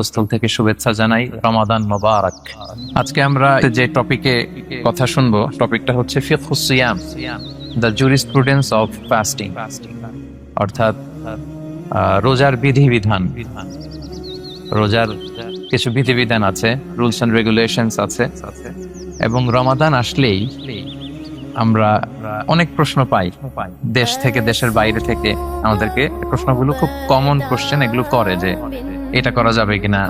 স্থল থেকে শুভেচ্ছা জানাই, রমাদান মোবারক। আজকে আমরা যে টপিকে কথা শুনবো, টপিকটা হচ্ছে ফিকহুস সিয়াম, দ্য জুরিসপ্রুডেন্স অফ ফাস্টিং, অর্থাৎ রোজার বিধিবিধান। রোজার কিছু বিধিবিধান আছে, রুলস এন্ড রেগুলেশনস আছে, এবং রমাদান আসলেই আমরা অনেক প্রশ্ন পাই দেশ থেকে, দেশের বাইরে থেকে। আমাদেরকে প্রশ্নগুলো খুব কমন কোশ্চেন এগুলো করে যে এটা করা যাবে কিনা,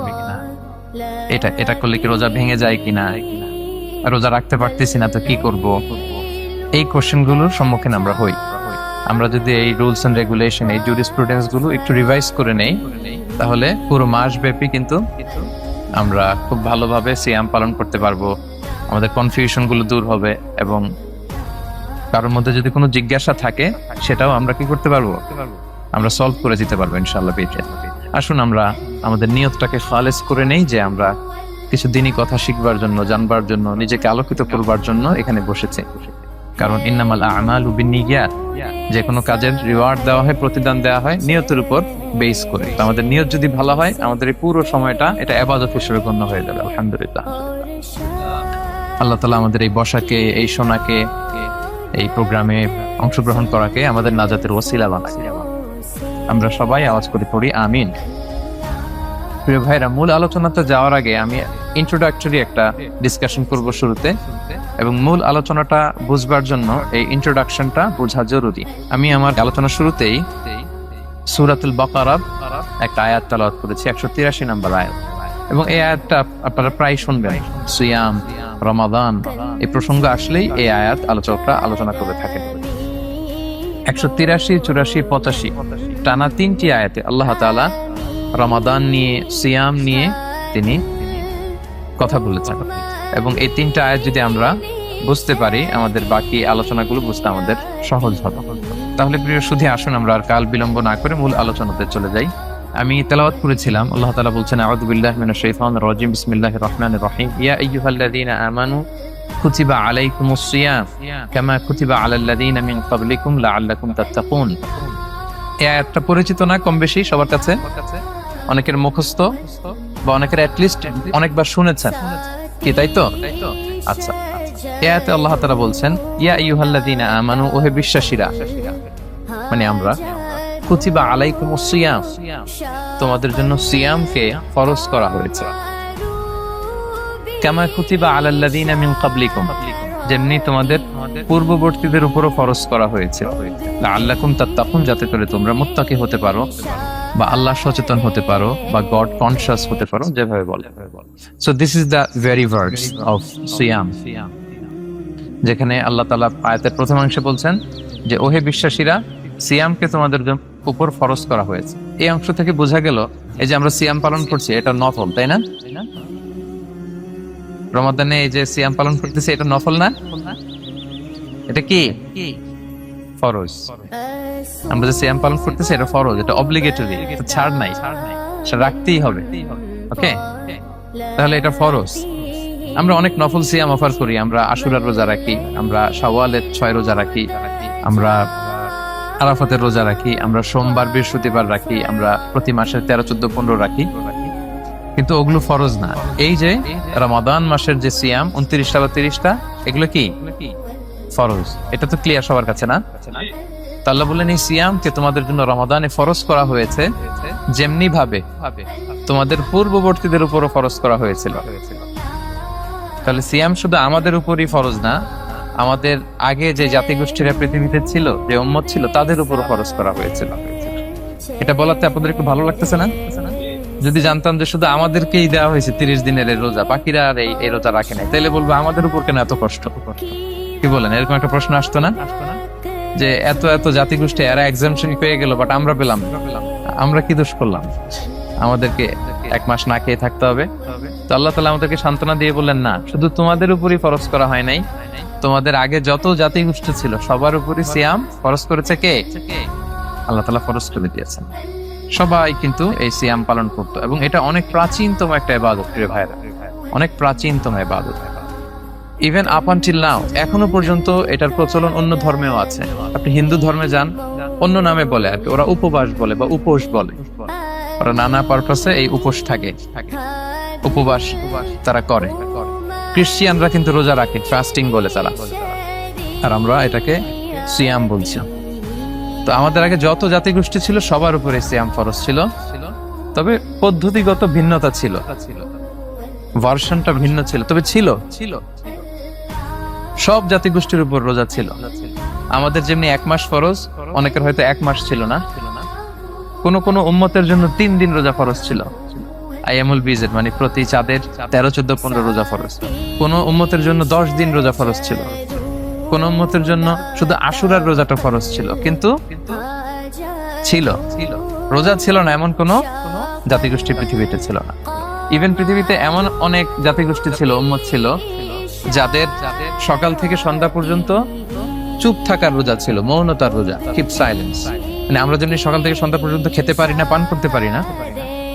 এটা করলে কি রোজা ভেঙে যায় কিনা, রোজা রাখতে পারতেছি না তো কি করব। এই কোশ্চেন গুলোর সম্মুখীন আমরা হই। আমরা যদি এই রুলস এন্ড রেগুলেশন, এই জুরিসপ্রুডেন্স গুলো একটু রিভাইজ করে নেই, তাহলে পুরো মাস ব্যাপী কিন্তু আমরা খুব ভালোভাবে সিয়াম পালন করতে পারবো। আমাদের কনফিউশন গুলো দূর হবে, এবং কারোর মধ্যে যদি কোনো জিজ্ঞাসা থাকে সেটাও আমরা কি করতে পারবো, আমরা সলভ করে দিতে পারবো ইনশাআল্লাহ। আসুন আমরা আমাদের নিয়তটাকে খালেস করে নেই যে আমরা কিছু দিনই কথা শিখবার জন্য, জানবার জন্য, নিজেকে আলোকিত করবার জন্য এখানে বসেছি। কারণ ইন্নামাল আমালু বিন্নিয়াত, যে কোনো কাজের রিওয়ার্ড দেওয়া হয়, প্রতিদান দেওয়া হয় নিয়তের উপর বেস করে। তো আমাদের নিয়ত যদি ভালো হয়, আমাদের এই পুরো সময়টা এটা ইবাদত হিসেবে গণ্য হয়ে যাবে। আলহামদুলিল্লাহ, আল্লাহ তাআলা আমাদের এই বসাকে, এই শোনাকে, এই প্রোগ্রামে অংশগ্রহণ করাকে আমাদের নাজাতের ওসিলা বানায়। আমরা সবাই আওয়াজ করে পড়ি আমিন। প্রিয় ভাইরা, মূল আলোচনাতে যাওয়ার আগে আমি ইন্ট্রোডাক্টরি একটা ডিসকাশন করব শুরুতে, এবং মূল আলোচনাটা বুঝবার জন্য এই ইন্ট্রোডাকশনটা বোঝা জরুরি। আমি আমার আলোচনার শুরুতেই সূরাতুল বাকারার একটা আয়াত তেলাওয়াত করেছি, 183 নম্বর আয়াত, এবং এই আয়াতটা আপনারা প্রায় শুনবেন। সিয়াম, রমাদান এই প্রসঙ্গ আসলেই এই আয়াত আলোচকরা আলোচনা করে থাকে। 183, 84, 85 টানা 3টি আয়াতে আল্লাহ তাআলা রমাদান নিয়ে, সিয়াম নিয়ে তিনি কথা বলেছেন, এবং এই 3টা আয়াত যদি আমরা বুঝতে পারি, আমাদের বাকি আলোচনাগুলো বুঝতে আমাদের সহজ হবে। তাহলে প্রিয় সুধী, আসুন আমরা আর কাল বিলম্ব না করে মূল আলোচনাতে চলে যাই। আমি তেলাওয়াত করেছিলাম, আল্লাহ তাআলা বলছেন, আউযু বিল্লাহি মিনাশ শাইতানির রাজিম, বিসমিল্লাহির রাহমানির রাহিম, ইয়া আইয়ুহাল্লাযীনা আমানু কুতিবা আলাইকুমুস সিয়াম কামা কুতিবা আলাল্লাযীনা মিন ক্বাবলিকুম লাআল্লাকুম তাত্তাকুন। এই আয়াতটা পরিচিত না কম বেশি সবার কাছে? অনেকের মুখস্থ, বা অনেকের অ্যাট লিস্ট অনেকবার শুনেছেন কি, তাই তো? আচ্ছা, এই আয়াতে আল্লাহ তাআলা বলছেন, ইয়া আইয়ুহাল্লাযীনা আমানু, ওহে বিশ্বাসীরা, মানে আমরা, কুতিবা আলাইকুমুস সিয়াম, তোমাদের জন্য সিয়ামকে ফরজ করা হয়েছে, কামা কুতিবা আলাল্লাযীনা মিন ক্বাবলিকুম, যেমনি তোমাদের পূর্ববর্তীদের উপরও ফরজ করা হয়েছে, লাআল্লাকুম তাত্তাকুন, যাতে করে তোমরা মুত্তাকি হতে পারো, বা আল্লাহ সচেতন হতে পারো, বা গড কনশাস হতে পারো, যেভাবে বলে। So this is the very words of siyam, যেখানে আল্লাহ তাআলা আয়াতের প্রথমাংশে বলছেন যে ওহে বিশ্বাসীরা, সিয়ামকে তোমাদের উপর ফরজ করা হয়েছে। এই অংশ থেকে বোঝা গেল, এই যে আমরা সিয়াম পালন করছি এটা নফল, তাই না? রমাদানে এই যে সিয়াম পালন করতেছি এটা নফল না, এটা কি ফরজ। আমরা যে সিয়াম পালন করতেছি এটা ফরজ, এটা অব্লিগেটরি, এটা ছাড় নাই, সেটা রাখতেই হবে। ওকে, তাহলে এটা ফরজ। আমরা অনেক নফল সিয়াম অফার করি, আমরা আশুরার রোজা রাখি, আমরা শাওয়ালের 6 রোজা রাখি, আমরা আরাফাতের রোজা রাখি, আমরা সোমবার বৃহস্পতিবার রাখি, আমরা প্রতি মাসের 13, 14, 15 রাখি, কিন্তু ওগুলো ফরজ না। এই যে রমাদান মাসের যে সিয়াম 29টা বা 30টা, এগুলো কি ফরজ? এটা তো ক্লিয়ার সবার কাছে না? আল্লাহ বললেন, এই সিয়ামকে তোমাদের জন্য রমাদানে ফরজ করা হয়েছে, যেমনি ভাবে তোমাদের পূর্ববর্তীদের উপরও ফরজ করা হয়েছিল। তাহলে সিয়াম শুধু আমাদের উপরই ফরজ না, আমাদের আগে যে জাতিগোষ্ঠীরা পৃথিবীতে ছিল, যে উম্মত ছিল, তাদের উপরও ফরজ করা হয়েছিল। এটা বলাতে আপনাদের একটু ভালো লাগতেছে না? যদি জানতাম যে শুধু আমাদেরকেই দেওয়া হয়েছে 30 দিনের এই রোজা, বাকিরা আর এই রোজা রাখে নাই, তাহলে বলবো আমাদের উপর কেন এত কষ্ট? কি বলেন? এরকম একটা প্রশ্ন আসতো না, যে এত এত জাতিগোষ্ঠী এরা এক্সামশন পেয়ে গেল, বাট আমরা পেলাম, আমরা কি দোষ করলাম? আমাদেরকে 1 মাস না খেয়ে থাকতে হবে? তো আল্লাহ তাআলা আমাদেরকে সান্ত্বনা দিয়ে বললেন, না, শুধু তোমাদের উপরই ফরজ করা হয় নাই, তোমাদের আগে যত জাতিগোষ্ঠী ছিল সবার উপরই সিয়াম ফরজ করেছে কে? আল্লাহ তাআলা ফরজ করে দিয়েছেন। সবাই কিন্তু এই সিয়াম পালন করতো, এবং এটা অনেক প্রাচীনতম একটা ইবাদত প্রিয় ভাইরা, অনেক প্রাচীনতম ইবাদত। ইভেন আপ আনটিল নাও, এখনো পর্যন্ত এটার প্রচলন অন্য ধর্মেও আছে। আপনি হিন্দু ধর্মে যান, অন্য নামে বলে আর কি, ওরা উপবাস বলে বা উপোস বলে, ওরা নানা পারপাসে এই উপোস থাকে, উপবাস তারা করে। ক্রিশ্চিয়ানরা কিন্তু রোজা রাখে, ফাস্টিং বলে তারা, আর আমরা এটাকে সিয়াম বলছি। তো আমাদের আগে যত জাতিগোষ্ঠী ছিল সবার উপরে সিয়াম ফরজ ছিল, তবে পদ্ধতিগত ভিন্নতা ছিল, ভার্সনটা ভিন্ন ছিল, তবে ছিল। সব জাতিগোষ্ঠীর উপর রোজা ছিল। আমাদের যেমনি 1 মাস ফরজ, অনেকের হয়তো 1 মাস ছিল না। কোন কোন উম্মতের জন্য 3 দিন রোজা ফরজ ছিল, আইয়ামুল বিজের মানে প্রতি চাঁদের 13, 14, 15 রোজা ফরজ। কোন উম্মতের জন্য 10 দিন রোজা ফরজ ছিল, কোন উম্মতের জন্য শুধু আশুরার রোজাটা ফরজ ছিল। কিন্তু ছিল, রোজা ছিল না এমন কোন জাতিগোষ্ঠী পৃথিবীতে ছিল না। ইভেন পৃথিবীতে এমন অনেক জাতিগোষ্ঠী ছিল, উম্মত ছিল, যাদের সকাল থেকে সন্ধ্যা পর্যন্ত চুপ থাকার রোজা ছিল, মৌনতার রোজা, কিপ সাইলেন্স। মানে আমরা যেমনি সকাল থেকে সন্ধ্যা পর্যন্ত খেতে পারি না, পান করতে পারি না,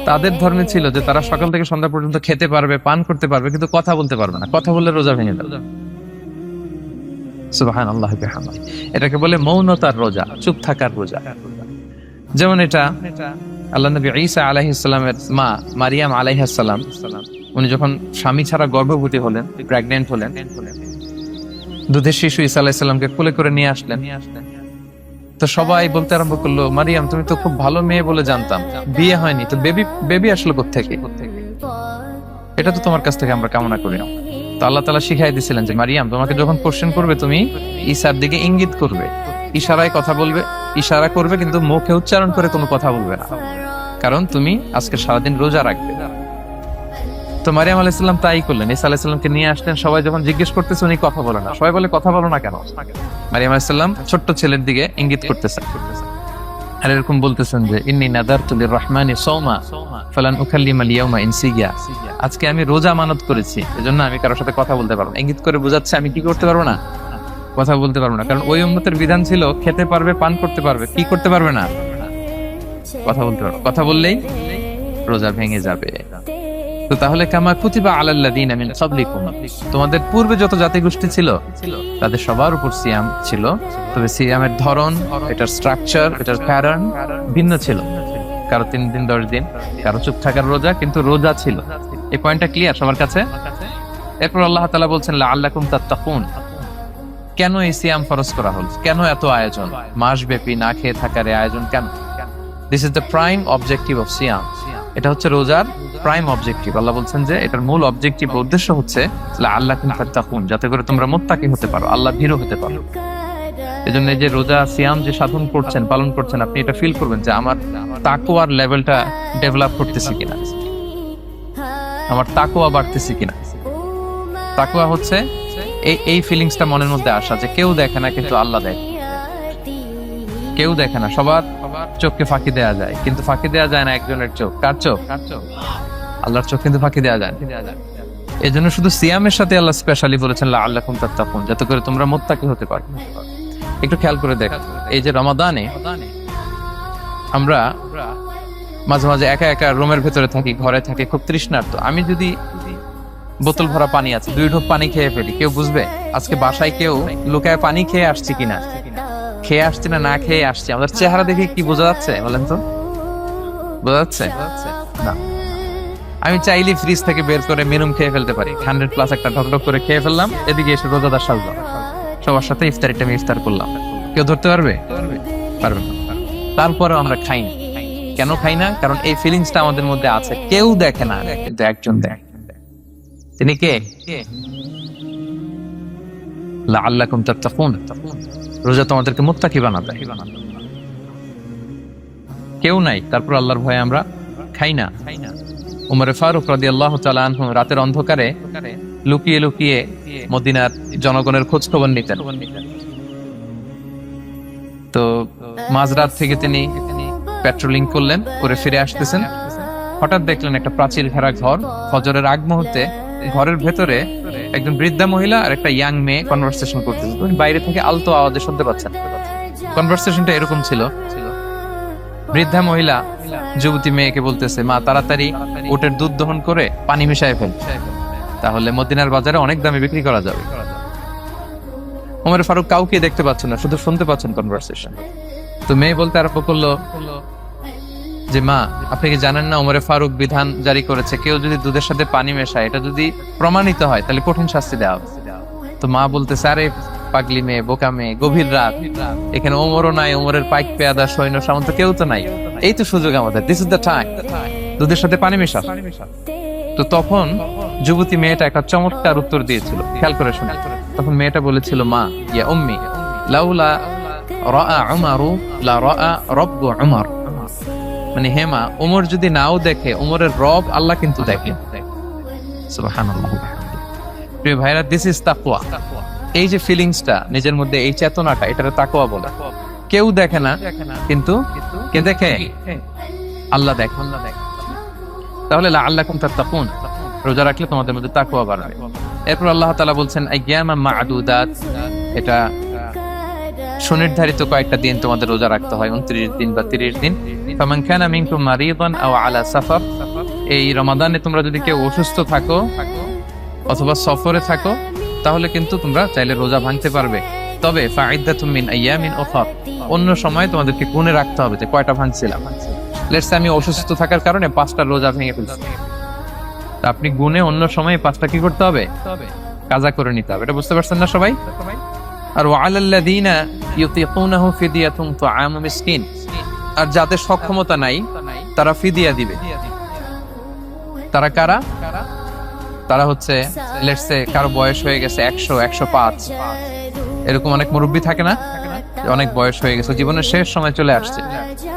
তাদের ধর্মে ছিল যে তারা সকাল থেকে সন্ধ্যা পর্যন্ত খেতে পারবে, পান করতে পারবে, কিন্তু কথা বলতে পারবে না। কথা বললে রোজা ভেঙে যাবে। সুবহানাল্লাহ বিহামদিহি। এটাকে বলে মৌনতার রোজা, চুপ থাকার রোজা। যেমন এটা আল্লাহ নবী ঈসা আলাইহিস সালামের মা মারিয়াম আলাইহিস সালাম, উনি যখন স্বামী ছাড়া গর্ভবতী হলেন, প্রেগন্যান্ট হলেন, দুধের শিশু ঈসা আলাইহিস সালামকে কোলে করে নিয়ে আসলেন। তো সবাই বলতে আরম্ভ করলো, মারিয়াম তুমি তো খুব ভালো মেয়ে বলে জানতাম, বিয়ে হয়নি, তো বেবি আসলো কোত্থেকে? এটা তো তোমার কাছ থেকে আমরা কামনা করি না। তো আল্লাহ তাআলা শিখাই দিয়েছিলেন যে মারিয়াম তোমাকে যখন কোশ্চেন করবে তুমি ঈসার দিকে ইঙ্গিত করবে, ইশারায় কথা বলবে, ইশারা করবে, কিন্তু মুখে উচ্চারণ করে কোনো কথা বলবে না, কারণ তুমি আজকে সারাদিন রোজা রাখবে। তো মারিয়াম আলাইহিস সালাম তাই করলেন, ঈসা আলাইহিস সালামকে নিয়ে আসলেন। সবাই যখন জিজ্ঞেস করতেছে উনি কথা বলে না, সবাই বলে কথা বলো না কেন? মারিয়াম আলাইহিস সালাম ছোট্ট ছেলের দিকে ইঙ্গিত করতেছেন, আর এরকম বলতেছেন যে ইন্নী নাযারতু লির-রাহমানি সাওমা ফালান উকাল্লিমাল ইয়াওমা ইনসিয়া, আজকে আমি রোজা মানত করেছি, এজন্য আমি কারোর সাথে কথা বলতে পারবো না। ইঙ্গিত করে বোঝাচ্ছে আমি কি করতে পারবো না? কথা বলতে পারবো না। কারণ ওই উম্মতের বিধান ছিল খেতে পারবে, পান করতে পারবে, কি করতে পারবে না? কথা বলতে পারবে। কথা বললেই রোজা ভেঙে যাবে। তো তাহলে কামা কুতিবা আলাল্লাযিনা মিন ক্বাবলিকুম, তোমাদের পূর্বে যত জাতিগোষ্ঠী ছিল তাদের সবার উপর সিয়াম ছিল, তবে সিয়ামের ধরন, এটার স্ট্রাকচার, এটার প্যাটার্ন ভিন্ন ছিল। কারো 3 দিন 10 দিন, কারো চুপ থাকার রোজা, কিন্তু রোজা ছিল। এই পয়েন্টটা ক্লিয়ার সবার কাছে? এরপর আল্লাহ তাআলা বলছেন লাআল্লাকুম তাত্তাকুন, কেন এই সিয়াম ফরজ করা হল? কেন এত আয়োজন? মাসব্যাপী না খেয়ে থাকার এই আয়োজন কেন? This is the prime objective of siyam. এটা হচ্ছে রোজার প্রাইম অবজেক্টিভ। আল্লাহ বলছেন যে এটার মূল অবজেক্টিভ, উদ্দেশ্য হচ্ছে লাআল্লাকুম তাত্তাকুন, যাতে করে তোমরা মুত্তাকি হতে পারো, আল্লাহ ভীরু হতে পারো। এজন্য এই যে রোজা সিয়াম যে সাধন করছেন, পালন করছেন, আপনি এটা ফিল করবেন যে আমার তাকওয়ার লেভেলটা ডেভেলপ করতেছি কিনা, আমার তাকওয়া বাড়তেছে কিনা। তাকওয়া হচ্ছে এই ফিলিংসটা মনের মধ্যে আসা যে কেউ দেখে না কিন্তু আল্লাহ দেখে। কেউ দেখে না, সবার চোখকে ফাঁকি দেয়া যায়, কিন্তু ফাঁকি দেয়া যায় না একজনের চোখ। কার চোখ? আল্লাহর চোখ কিন্তু ফাঁকি দেয়া যায় না। এই জন্য শুধু সিয়ামের সাথে আল্লাহ স্পেশালি বলেছেন লাআল্লাকুম তাত্তাকুন, যাতে করে তোমরা মুত্তাকি হতে পারো। একটু খেয়াল করে দেখ, এই যে রমাদানে আমরা মাঝে মাঝে একা একা রুমের ভেতরে থাকি, ঘরে থাকি, খুব তৃষ্ণার্ত। আমি যদি বোতল ভরা পানি আছে 2 ঢোক পানি খেয়ে ফেলি, কেউ বুঝবে? আজকে বাসায় কেউ লুকায় পানি খেয়ে আসছি কিনা, খেয়ে আসছি না না খেয়ে আসছি, আমাদের চেহারা দেখে কি বোঝা যাচ্ছে বলেন তো? বোঝা যাচ্ছে না। আমি চাইলে ফ্রিজ থেকে বের করে মেনুম খেয়ে ফেলতে পারি, 100+ একটা ঢকঢক করে খেয়ে ফেললাম, এদিকে এসে রোজাদার সাজলাম, সবার সাথে ইফতার টাইমে ইফতার করলাম। কেউ ধরতে পারবে? পারবে না। তারপরে আমরা খাই না। কেন খাই না? কারণ এই ফিলিংসটা আমাদের মধ্যে আছে। কেউ দেখে না, কিন্তু একজন দেখে। তিনি কে? লাআল্লাকুম তাত্তাকুন, রোজা তোমাদেরকে মুত্তাকি বানাবে। কেউ নাই, তারপর আল্লাহর ভয়ে আমরা খাই না। উমরে ফারুক রাদিয়াল্লাহু তাআলা আনহু রাতের অন্ধকারে লুকিয়ে লুকিয়ে মদিনার জনগণের খোঁজ খবর নিতেন। তো মাঝরাত থেকে তিনি পেট্রোলিং করলেন, করে ফিরে আসতেছেন, হঠাৎ দেখলেন একটা প্রাচীর ঘেরা ঘর। ফজরের আগ মুহূর্তে ঘরের ভেতরে একজন বৃদ্ধা মহিলা আর একটা ইয়াং মেয়ে কনভারসেশন করতেছে। বাইরে থেকে আলতো আওয়াজে শুনতে পাচ্ছেন। কনভারসেশনটা এরকম ছিল, বৃদ্ধা মহিলা যুবতী মেয়েকে বলতেছে, মা তাড়াতাড়ি উটের দুধ দহন করে পানি মিশায় ফেল, তাহলে মদিনার বাজারে অনেক দামে বিক্রি করা যাবে। ওমর ফারুক কাউকে দেখতে পাচ্ছেন না, শুধু শুনতে পাচ্ছেন কনভারসেশন। তো মেয়ে বলতে আরম্ভ করলো, যে মা, আপনি কি জানেন না ওমরে ফারুক বিধান জারি করেছে, কেউ যদি দুধের সাথে পানি মেশায় এটা যদি প্রমাণিত হয় তাহলে কঠিন শাস্তি দেওয়া হবে। তো মা বলতেছে, আরে পাগলি মেয়ে, বোকা মেয়ে, গভীর রাত, এখানে ওমরও নাই, ওমরের পাইক পেয়াদা সৈন্য সামন্ত কেউ তো নাই, এই তো সুযোগ আমাদের, দিস ইজ দ্য টাইম, দুধের সাথে পানি মেশা। তো তখন যুবতী মেয়েটা একটা চমৎকার উত্তর দিয়েছিল, খেয়াল করে শুনে। তখন মেয়েটা বলেছিল, মা ইয়া উম্মি লাউলা রাআ উমারু লা রাআ রব্বু উমর, মানে হে মা, ওমর যদি নাও দেখে, ওমরের রব আল্লাহ কিন্তু দেখে। সুবহানাল্লাহ। প্রিয় ভাইরা, দিস ইজ তাকওয়া। এই যে ফিলিংসটা নিজের মধ্যে, এই চেতনাটা, এটারে তাকওয়া বলে। কেউ দেখে না, কিন্তু কে দেখে? আল্লাহ দেখে। তাহলে লাআল্লাকুম তাত্তাকুন, রোজা রাখলে তোমাদের মধ্যে তাকওয়া বাড়বে। এরপর আল্লাহ তাআলা বলছেন আইয়ামান মা'দুদাত, এটা সুনির্ধারিত কয়েকটা দিন তোমাদের রোজা রাখতে হয়, 29 দিন বা 30 দিন। ফামান কানা মিনকুম মারিদান আও আলা সাফার, এই রমাদানে তোমরা যদি কেউ অসুস্থ থাকো অথবা সফরে থাকো তাহলে কিন্তু তোমরা চাইলে রোজা ভাঙতে পারবে। তবে ফাইদ্দাতুম মিন আইয়ামিন উখর, অন্য সময় তোমাদেরকে গুণে রাখতে হবে যে কয়টা ভাঙছিলাম। লেটস সে আমি অসুস্থ থাকার কারণে 5টা রোজা ভেঙে ফেলছি, আপনি গুণে অন্য সময় 5টা কি করতে হবে? কাজা করে নিতে হবে। এটা বুঝতে পারছেন না সবাই? আর ওয়ালাল্লাযীনা ইউতিকুনাহু ফিদিয়াতুন তুআমু মিসকিন, আর যাদের সক্ষমতা নাই তারা ফিদিয়া দিবে। তারা কারা? তারা হচ্ছে লেটস সে কারো বয়স হয়ে গেছে 100, 105, এরকম অনেক মুরব্বী থাকে না, অনেক বয়স হয়ে গেছে, জীবনের শেষ সময় চলে আসছে,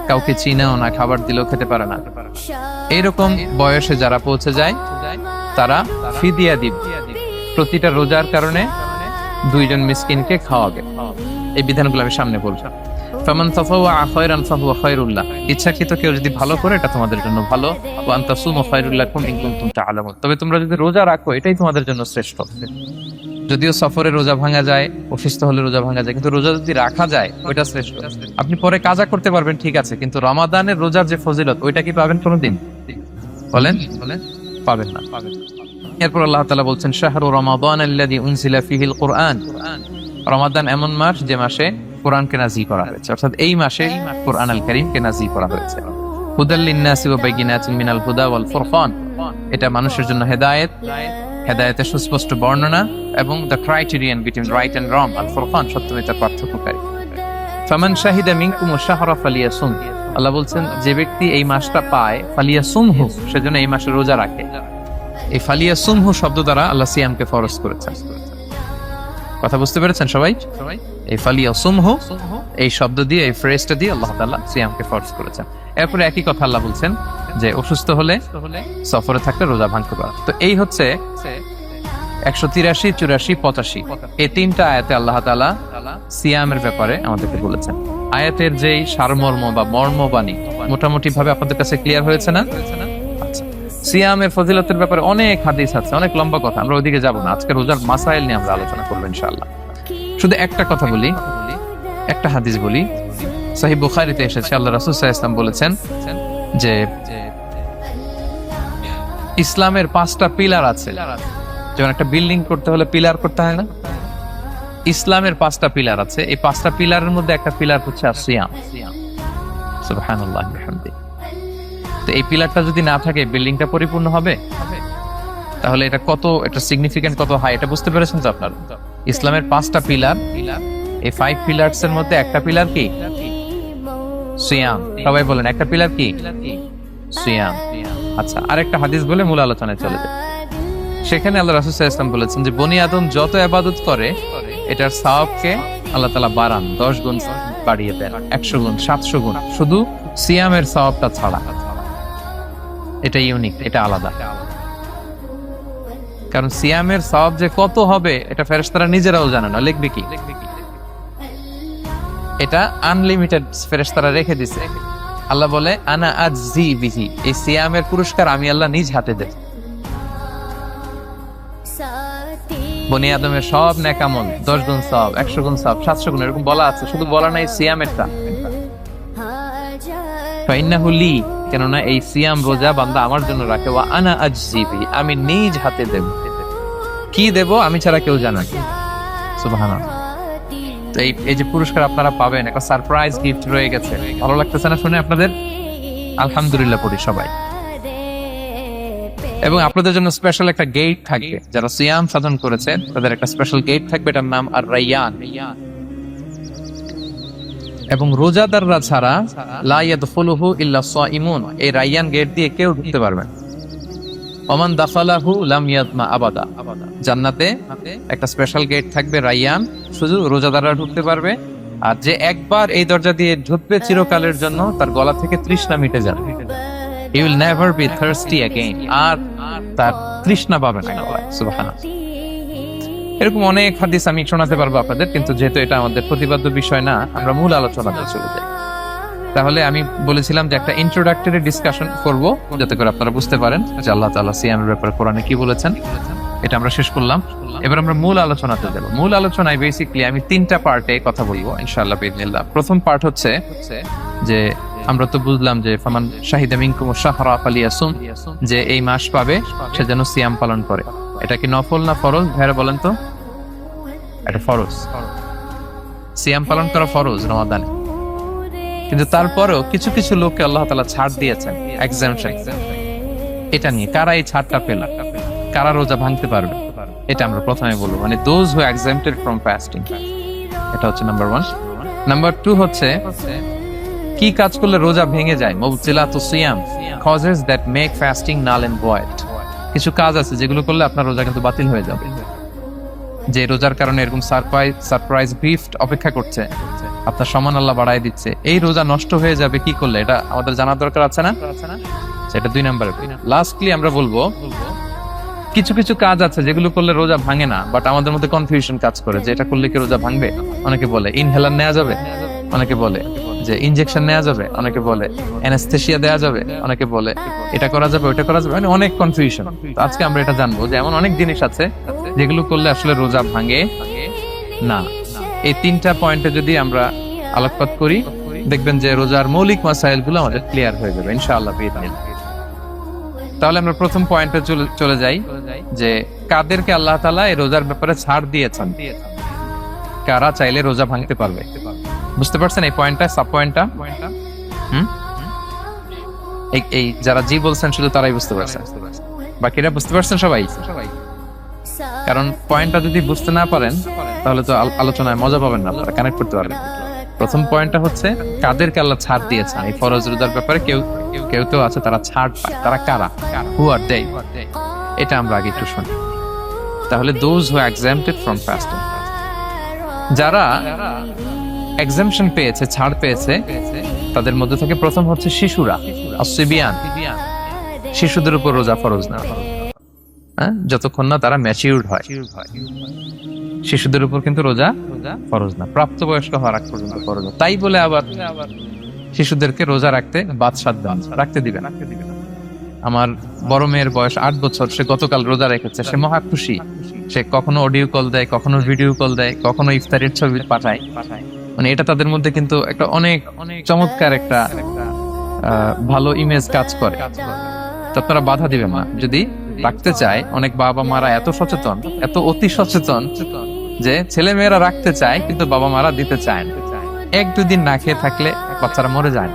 কাউকে চিনেও না, খাবার দিলেও খেতে পারে না, এইরকম বয়সে যারা পৌঁছে যায় তারা ফিদিয়া দিবে। প্রতিটা রোজার কারণে 2 জন মিসকিনকে খাওয়াবে। এই বিধানগুলো আমি সামনে বলবো। ফামান তাফাওয়া খায়রান ফাহুয়া খায়রুল্লাহ, ইচ্ছাকৃত কেউ যদি ভালো করে এটা তোমাদের জন্য ভালো। ওয়া আন তাসুমু খায়রুল লাকুম ইন কুনতুম তা'লামুন, তবে তোমরা যদি রোজা রাখো এটাই তোমাদের জন্য শ্রেষ্ঠ। যদিও সফরে রোজা ভাঙা যায়, অসুস্থ হলে রোজা ভাঙা যায়, কিন্তু রোজা যদি রাখা যায় ওইটা শ্রেষ্ঠ। আপনি পরে কাজা করতে পারবেন, ঠিক আছে, কিন্তু রমাদানের রোজার যে ফজিলত ওইটা কি পাবেন কোনোদিন? বলেন পাবেন না। এরপর আল্লাহ তাআলা বলছেন শাহরু রমাদান আল্লাযী উনজিলা ফীহিল কুরআন, রমাদান এমন মাস যে মাসে কোরআনকে নাযিল করা হয়েছে, অর্থাৎ এই মাসে কোরআন আল কারীমকে নাযিল করা হয়েছে। হুদাল লিন-নাসি ওয়া বাইয়িনাতিন মিনাল হুদা ওয়াল ফুরকান, এটা মানুষের জন্য হেদায়েত, হেদায়েতের সুস্পষ্ট বর্ণনা, এবং the criterion between right and wrong, আল ফুরকান সত্যমিথ্যার পার্থক্যকারী। ফামান শাহিদা মিনকুমুশ শাহরা ফালিয়াসুম, আল্লাহ বলছেন যে ব্যক্তি এই মাসটা পায়, ফালিয়াসুমহু, সেজন্য এই মাসে রোজা রাখে। এই ফালিয়াসুমহু শব্দ দ্বারা আল্লাহ সিয়ামকে ফরজ করেছেন। কথা বুঝতে পেরেছেন সবাই? এই ফালিয়াসুমহু এই শব্দ দিয়ে, এই ফ্রেজটা দিয়ে আল্লাহ তাআলা সিয়ামকে ফরজ করেছেন। এরপরে একই কথা আল্লাহ বলছেন যে অসুস্থ হলে, সফরে থাকলে রোজা ভাঙতে পারে। তো এই হচ্ছে 183, 84, 85 এই 3টা আয়াতে আল্লাহ তাআলা সিয়ামের ব্যাপারে আমাদেরকে বলেছেন। আয়াতের যেই সারমর্ম বা মর্মবাণী মোটামুটি ভাবে আপনাদের কাছে ক্লিয়ার হয়েছে না? আচ্ছা, সিয়ামের ফজিলতের ব্যাপারে অনেক হাদিস আছে, অনেক লম্বা কথা, আমরা ওইদিকে যাব না। আজকে রোজার মাসাইল নিয়ে আমরা আলোচনা করবো ইনশাআল্লাহ। শুধু একটা কথা বলি, একটা হাদিস বলি, সহিহ বুখারীতে এসেছে, আল্লাহ রাসূল সাল্লাল্লাহু আলাইহি ওয়াসাল্লাম বলেছেন যে ইসলামের 5টা পিলার আছে। যেমন একটা বিল্ডিং করতে হলে পিলার করতে হয় না, ইসলামের 5টা পিলার আছে। এই 5টা পিলারের মধ্যে একটা পিলার হচ্ছে সিয়াম। সুবহানাল্লাহ ওয়া বিহামদিহি। তো এই পিলারটা যদি না থাকে বিল্ডিংটা পরিপূর্ণ হবে? তাহলে এটা কত, এটা সিগনিফিকেন্ট, কত হাই, এটা বুঝতে পেরেছেন তো আপনারা? ইসলামের 5টা পিলার, এই 5 পিলারস এর মধ্যে একটা পিলার কি? সিয়াম। সবাই বলেন একটা পিলার কি? সিয়াম। আচ্ছা, আরেকটা হাদিস বলে মূল আলোচনায় চলে যায়। সেখানে আল্লাহ রাসূল সাল্লাল্লাহু আলাইহি ওয়াসাল্লাম বলেছেন যে বনি আদম যত ইবাদত করে এটার সওয়াবকে আল্লাহ তাআলা বাড়ান, 10 গুণ বাড়িয়ে দেন, 100 গুণ, 700 গুণ, শুধু সিয়ামের সওয়াবটা ছাড়া। এটা ইউনিক, এটা আলাদা। কারণ সিয়ামের সওয়াব যে কত হবে এটা ফেরেশতারা নিজেরাও জানে না, লিখবে কি? এটা আনলিমিটেড ফেরেশতারা রেখে দিয়েছে। আল্লাহ বলে আনা আজজি বিহি, এই সিয়ামের পুরস্কার আমি আল্লাহ নিজ হাতে দেব। বনি আদমের সব নেক আমল 10 গুণ সওয়াব, 100 গুণ সওয়াব, 700 গুণ, এরকম বলা আছে, শুধু বলা নাই সিয়ামেরটা। ফাইন্নাহু লি, কেননা এই সিয়াম রোজা বান্দা আমার জন্য রাখে, ওয়া আনা আজজি বিহি, আমি নিজ হাতে দেব। কি দেব আমি ছাড়া কেউ জানে না। সুবহানাল্লাহ। তো এই যে পুরস্কার আপনারা পাবেন, একটা সারপ্রাইজ গিফট রয়ে গেছে। ভালো লাগতেছে না শুনে আপনাদের? আলহামদুলিল্লাহ পড়ি সবাই। এবং আপনাদের জন্য স্পেশাল একটা গেট থাকবে, যারা সিয়াম সাধন করেছেন তাদের একটা স্পেশাল গেট থাকবে, এটার নাম আর রাইয়ান। এবং রোজাদাররা ছাড়া লা ইয়াদখুলুহু ইল্লা সাইমুন, এই রাইয়ান গেট দিয়ে কেউ ঢুকতে পারবে না। ওমান দাখালাহু লাম ইয়াদমা আবাদা, জান্নাতে একটা স্পেশাল গেট থাকবে রাইয়ান, শুধু রোজাদাররা ঢুকতে পারবে। আর যে একবার এই দরজা দিয়ে ঢুকবে চিরকালের জন্য তার গলা থেকে তৃষ্ণা মিটে যাবে। He will never be thirsty again, আর তার তৃষ্ণা পাবে না। সুবহানাল্লাহ। এরকম অনেক হাদিস আমি শোনাতে পারবো আপনাদের, কিন্তু যেহেতু এটা আমাদের প্রতিপাদ্য বিষয় না, আমরা মূল আলোচনাতে চলে যাই। তাহলে আমি বলেছিলাম যে একটা ইন্ট্রোডাক্টরি ডিসকাশন করব, যাতে করে আপনারা বুঝতে পারেন যে আল্লাহ তাআলা সিয়ামের ব্যাপারে কোরআনে কি বলেছেন। এটা আমরা শেষ করলাম, এবার আমরা মূল আলোচনাতে যাব। মূল আলোচনায় বেসিক্যালি আমি তিনটা পার্টে কথা বলবো ইনশাআল্লাহ বিইذনিল্লাহ। প্রথম পার্ট হচ্ছে যে আমরা তো বুঝলাম যে ফামান শাহিদা মিনকুম শাহরা ফালিয়াসুম, যে এই মাস পাবে সে যেন সিয়াম পালন করে। এটা কি নফল না ফরজ? ভাইরা বলেন তো। এটা ফরজ, সিয়াম পালন করা ফরজ রমাদানে। কিন্তু তারপরেও কিছু কিছু লোককে আল্লাহ তাআলা ছাড় দিয়েছেন, এক্সাম্পশন। এটা নিয়ে কারা এই ছাড়টা পেল, কারা রোজা ভাঙতে পারবে, এটা আমরা প্রথমে বলবো। মানে দোজ হু এক্সাম্পটেড ফ্রম ফাস্টিং, এটা হচ্ছে নাম্বার 1। নাম্বার 2 হচ্ছে কি কাজ করলে রোজা ভেঙে যায়। মুবতিলাতুস সিয়াম, causes that make fasting null and void. কিছু কাজ আছে যেগুলো করলে আপনার রোজা কিন্তু বাতিল হয়ে যাবে। যে রোজার কারণে এরকম সারপ্রাইজ গিফট অপেক্ষা করছে, আপনার সম্মান আল্লাহ বাড়ায় দিচ্ছে, এই রোজা নষ্ট হয়ে যাবে কি করলে, এটা আমাদের জানার দরকার আছে না? সেটা 2 নাম্বার। লাস্টলি আমরা বলবো কিছু কিছু কাজ আছে যেগুলো করলে রোজা ভাঙে না, বাট আমাদের মধ্যে কনফিউশন কাজ করে যে এটা করলে কি রোজা ভাঙবে। অনেকে বলে ইনহেলার নেওয়া যাবে, অনেকে বলে যে ইনজেকশন নেওয়া যাবে, অনেকে বলে অ্যানেস্থেসিয়া দেওয়া যাবে, অনেকে বলে এটা করা যাবে ওটা করা যাবে, মানে অনেক কনফিউশন। আজকে আমরা এটা জানবো যে এমন অনেক জিনিস আছে যেগুলো করলে আসলে রোজা ভাঙে না। এই 3টা পয়েন্টে যদি আমরা আলোকপাত করি, দেখবেন যে রোজার মৌলিক মাসাইল গুলো আমাদের ক্লিয়ার হয়ে যাবে ইনশাআল্লাহ বিইذনিল্লাহ। তাহলে আমরা প্রথম পয়েন্টে চলে যাই যে কাদেরকে আল্লাহ তাআলা এই রোজার ব্যাপারে ছাড় দিয়েছেন, কারা চাইলে রোজা ভাঙতে পারবে। বুঝতে পারছেন এই পয়েন্টটা, সাব পয়েন্টটা? এই যারা জি বলছেন শুধু তারাই বুঝতে পারছেন, বাকিরা বুঝতে পারছেন সবাই? কারণ পয়েন্টটা যদি বুঝতে না পারেন তাহলে তো আলোচনায় মজা পাবেন না, আপনারা কানেক্ট করতে পারবেন। প্রথম পয়েন্টটা হচ্ছে কাদেরকে আল্লাহ ছাড় দিয়েছেন এই ফরজ রোজার ব্যাপারে। কেউ তো আছে তারা ছাড় পায়, তারা কারা? হু আর দে, এটা আমরা আগে একটু শুনি। তাহলে দোজ হু এক্সাম্পটেড ফ্রম ফাস্টিং, যারা এক্সাম্পশন পেয়েছে, ছাড় পেয়েছে, তাদের মধ্যে থেকে প্রথম হচ্ছে শিশুরা, আসিবিয়ান। শিশুদের উপর রোজা ফরজ না, যতক্ষণ না তারা ম্যাচিউরড হয়। শিশুদের উপর কিন্তু রোজা ফরজ না, প্রাপ্তবয়স্ক হওয়ার আগ পর্যন্ত ফরজ। তাই বলে আবার শিশুদেরকে রোজা রাখতে বাদশাহ রাখতে দিবে না। আমার বড় মেয়ের বয়স 8 বছর, সে গতকাল রোজা রেখেছে, সে মহা খুশি। সে কখনো অডিও কল দেয়, কখনো ভিডিও কল দেয়, কখনো ইফতারের ছবি পাঠায়। মানে এটা তাদের মধ্যে কিন্তু একটা অনেক চমৎকার একটা ভালো ইমেজ কাজ করে। তো আপনারা বাধা দিবেন না যদি রাখতে চায়। অনেক বাবা মারা এত সচেতন, এত অতি সচেতন যে ছেলে মেয়েরা রাখতে চায় কিন্তু বাবা মারা দিতে চায় না। 1-2 দিন না খেয়ে থাকলে বাচ্চারা মরে যায়,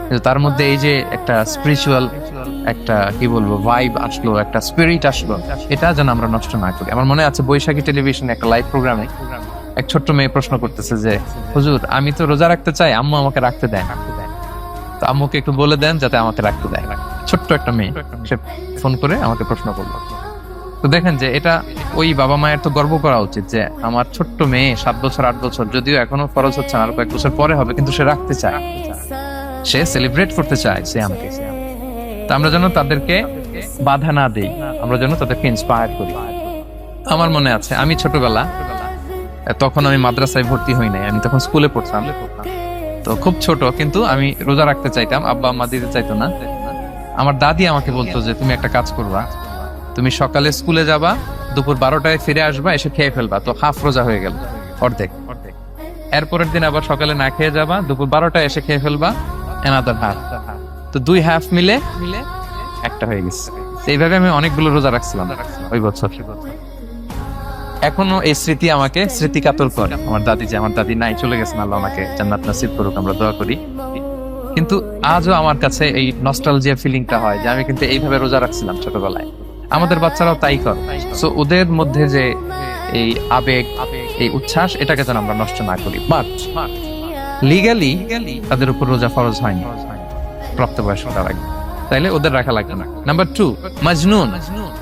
কিন্তু তার মধ্যে এই যে একটা স্পিরিচুয়াল একটা কি বলবো ভাইব আসলো, একটা স্পিরিট আসলো, এটা যেন আমরা নষ্ট না করি। আমার মনে আছে বৈশাখী টেলিভিশনে একটা লাইভ প্রোগ্রামে এক ছোট্ট মেয়ে প্রশ্ন করতেছে যে হুজুর আমি তো রোজা রাখতে চাই, আম্মু আমাকে রাখতে দেয় না, তো আম্মুকে একটু বলে দেন যাতে আমাকে রাখতে দেয়। ছোট্ট একটা মেয়ে, সে ফোন করে আমাকে প্রশ্ন করলো। তো দেখেন যে এটা ওই বাবা মায়ের তো গর্ব করা উচিত যে আমার ছোট্ট মেয়ে 7 বছর 8 বছর, যদিও এখনো ফরজ হচ্ছে না, আর কয়েক বছর পরে হবে, কিন্তু সে রাখতে চায়, সে সেলিব্রেট করতে চায় সিয়ামকে। তা আমরা যেন তাদেরকে বাধা না দেই, আমরা যেন তাদেরকে ইন্সপায়ার করি। আমার মনে আছে আমি ছোটবেলা, তখন আমি মাদ্রাসায় ভর্তি হই নাই, আমি তখন স্কুলে পড়তাম। তো খুব ছোট, কিন্তু আমি রোজা রাখতে চাইতাম, আব্বা আম্মা দিতে চাইতো না। আমার দাদি আমাকে বলতো যে তুমি একটা কাজ করবা, তুমি সকালে স্কুলে যাবা, দুপুর 12টায় ফিরে আসবা, এসে খেয়ে ফেলবা, তো হাফ রোজা হয়ে গেল, অর্ধেক। এরপরের দিন আবার সকালে না খেয়ে যাবা, দুপুর 12টায় এসে খেয়ে ফেলবা, এনাদার হাফ, তো 2 হাফ মিলে একটা হয়ে গেছে। এইভাবে আমি অনেকগুলো রোজা রাখছিলাম ওই বছর। এখনো এই স্মৃতি আমাকে স্মৃতিকাতর করে। আমার দাদি নাই, চলে গেছেন, আল্লাহ ওনাকে জান্নাত নসিব করুক, আমরা দোয়া করি। কিন্তু আজও আমার কাছে এই নস্টালজিয়া ফিলিংটা হয় যে আমি কিন্তু এইভাবে রোজা রাখছিলাম ছোটবেলায়। আমাদের বাচ্চারাও তাই করে। সো ওদের মধ্যে যে এই আবেগ, এই উচ্ছ্বাস, এটাকে যেন আমরা নষ্ট না করি। বাট লিগালি তাদের উপর রোজা ফরজ হয়নি প্রাপ্তবয়স্করা রাখবে, তাইলে ওদের রাখা লাগবে না। নাম্বার 2, মাজনুন,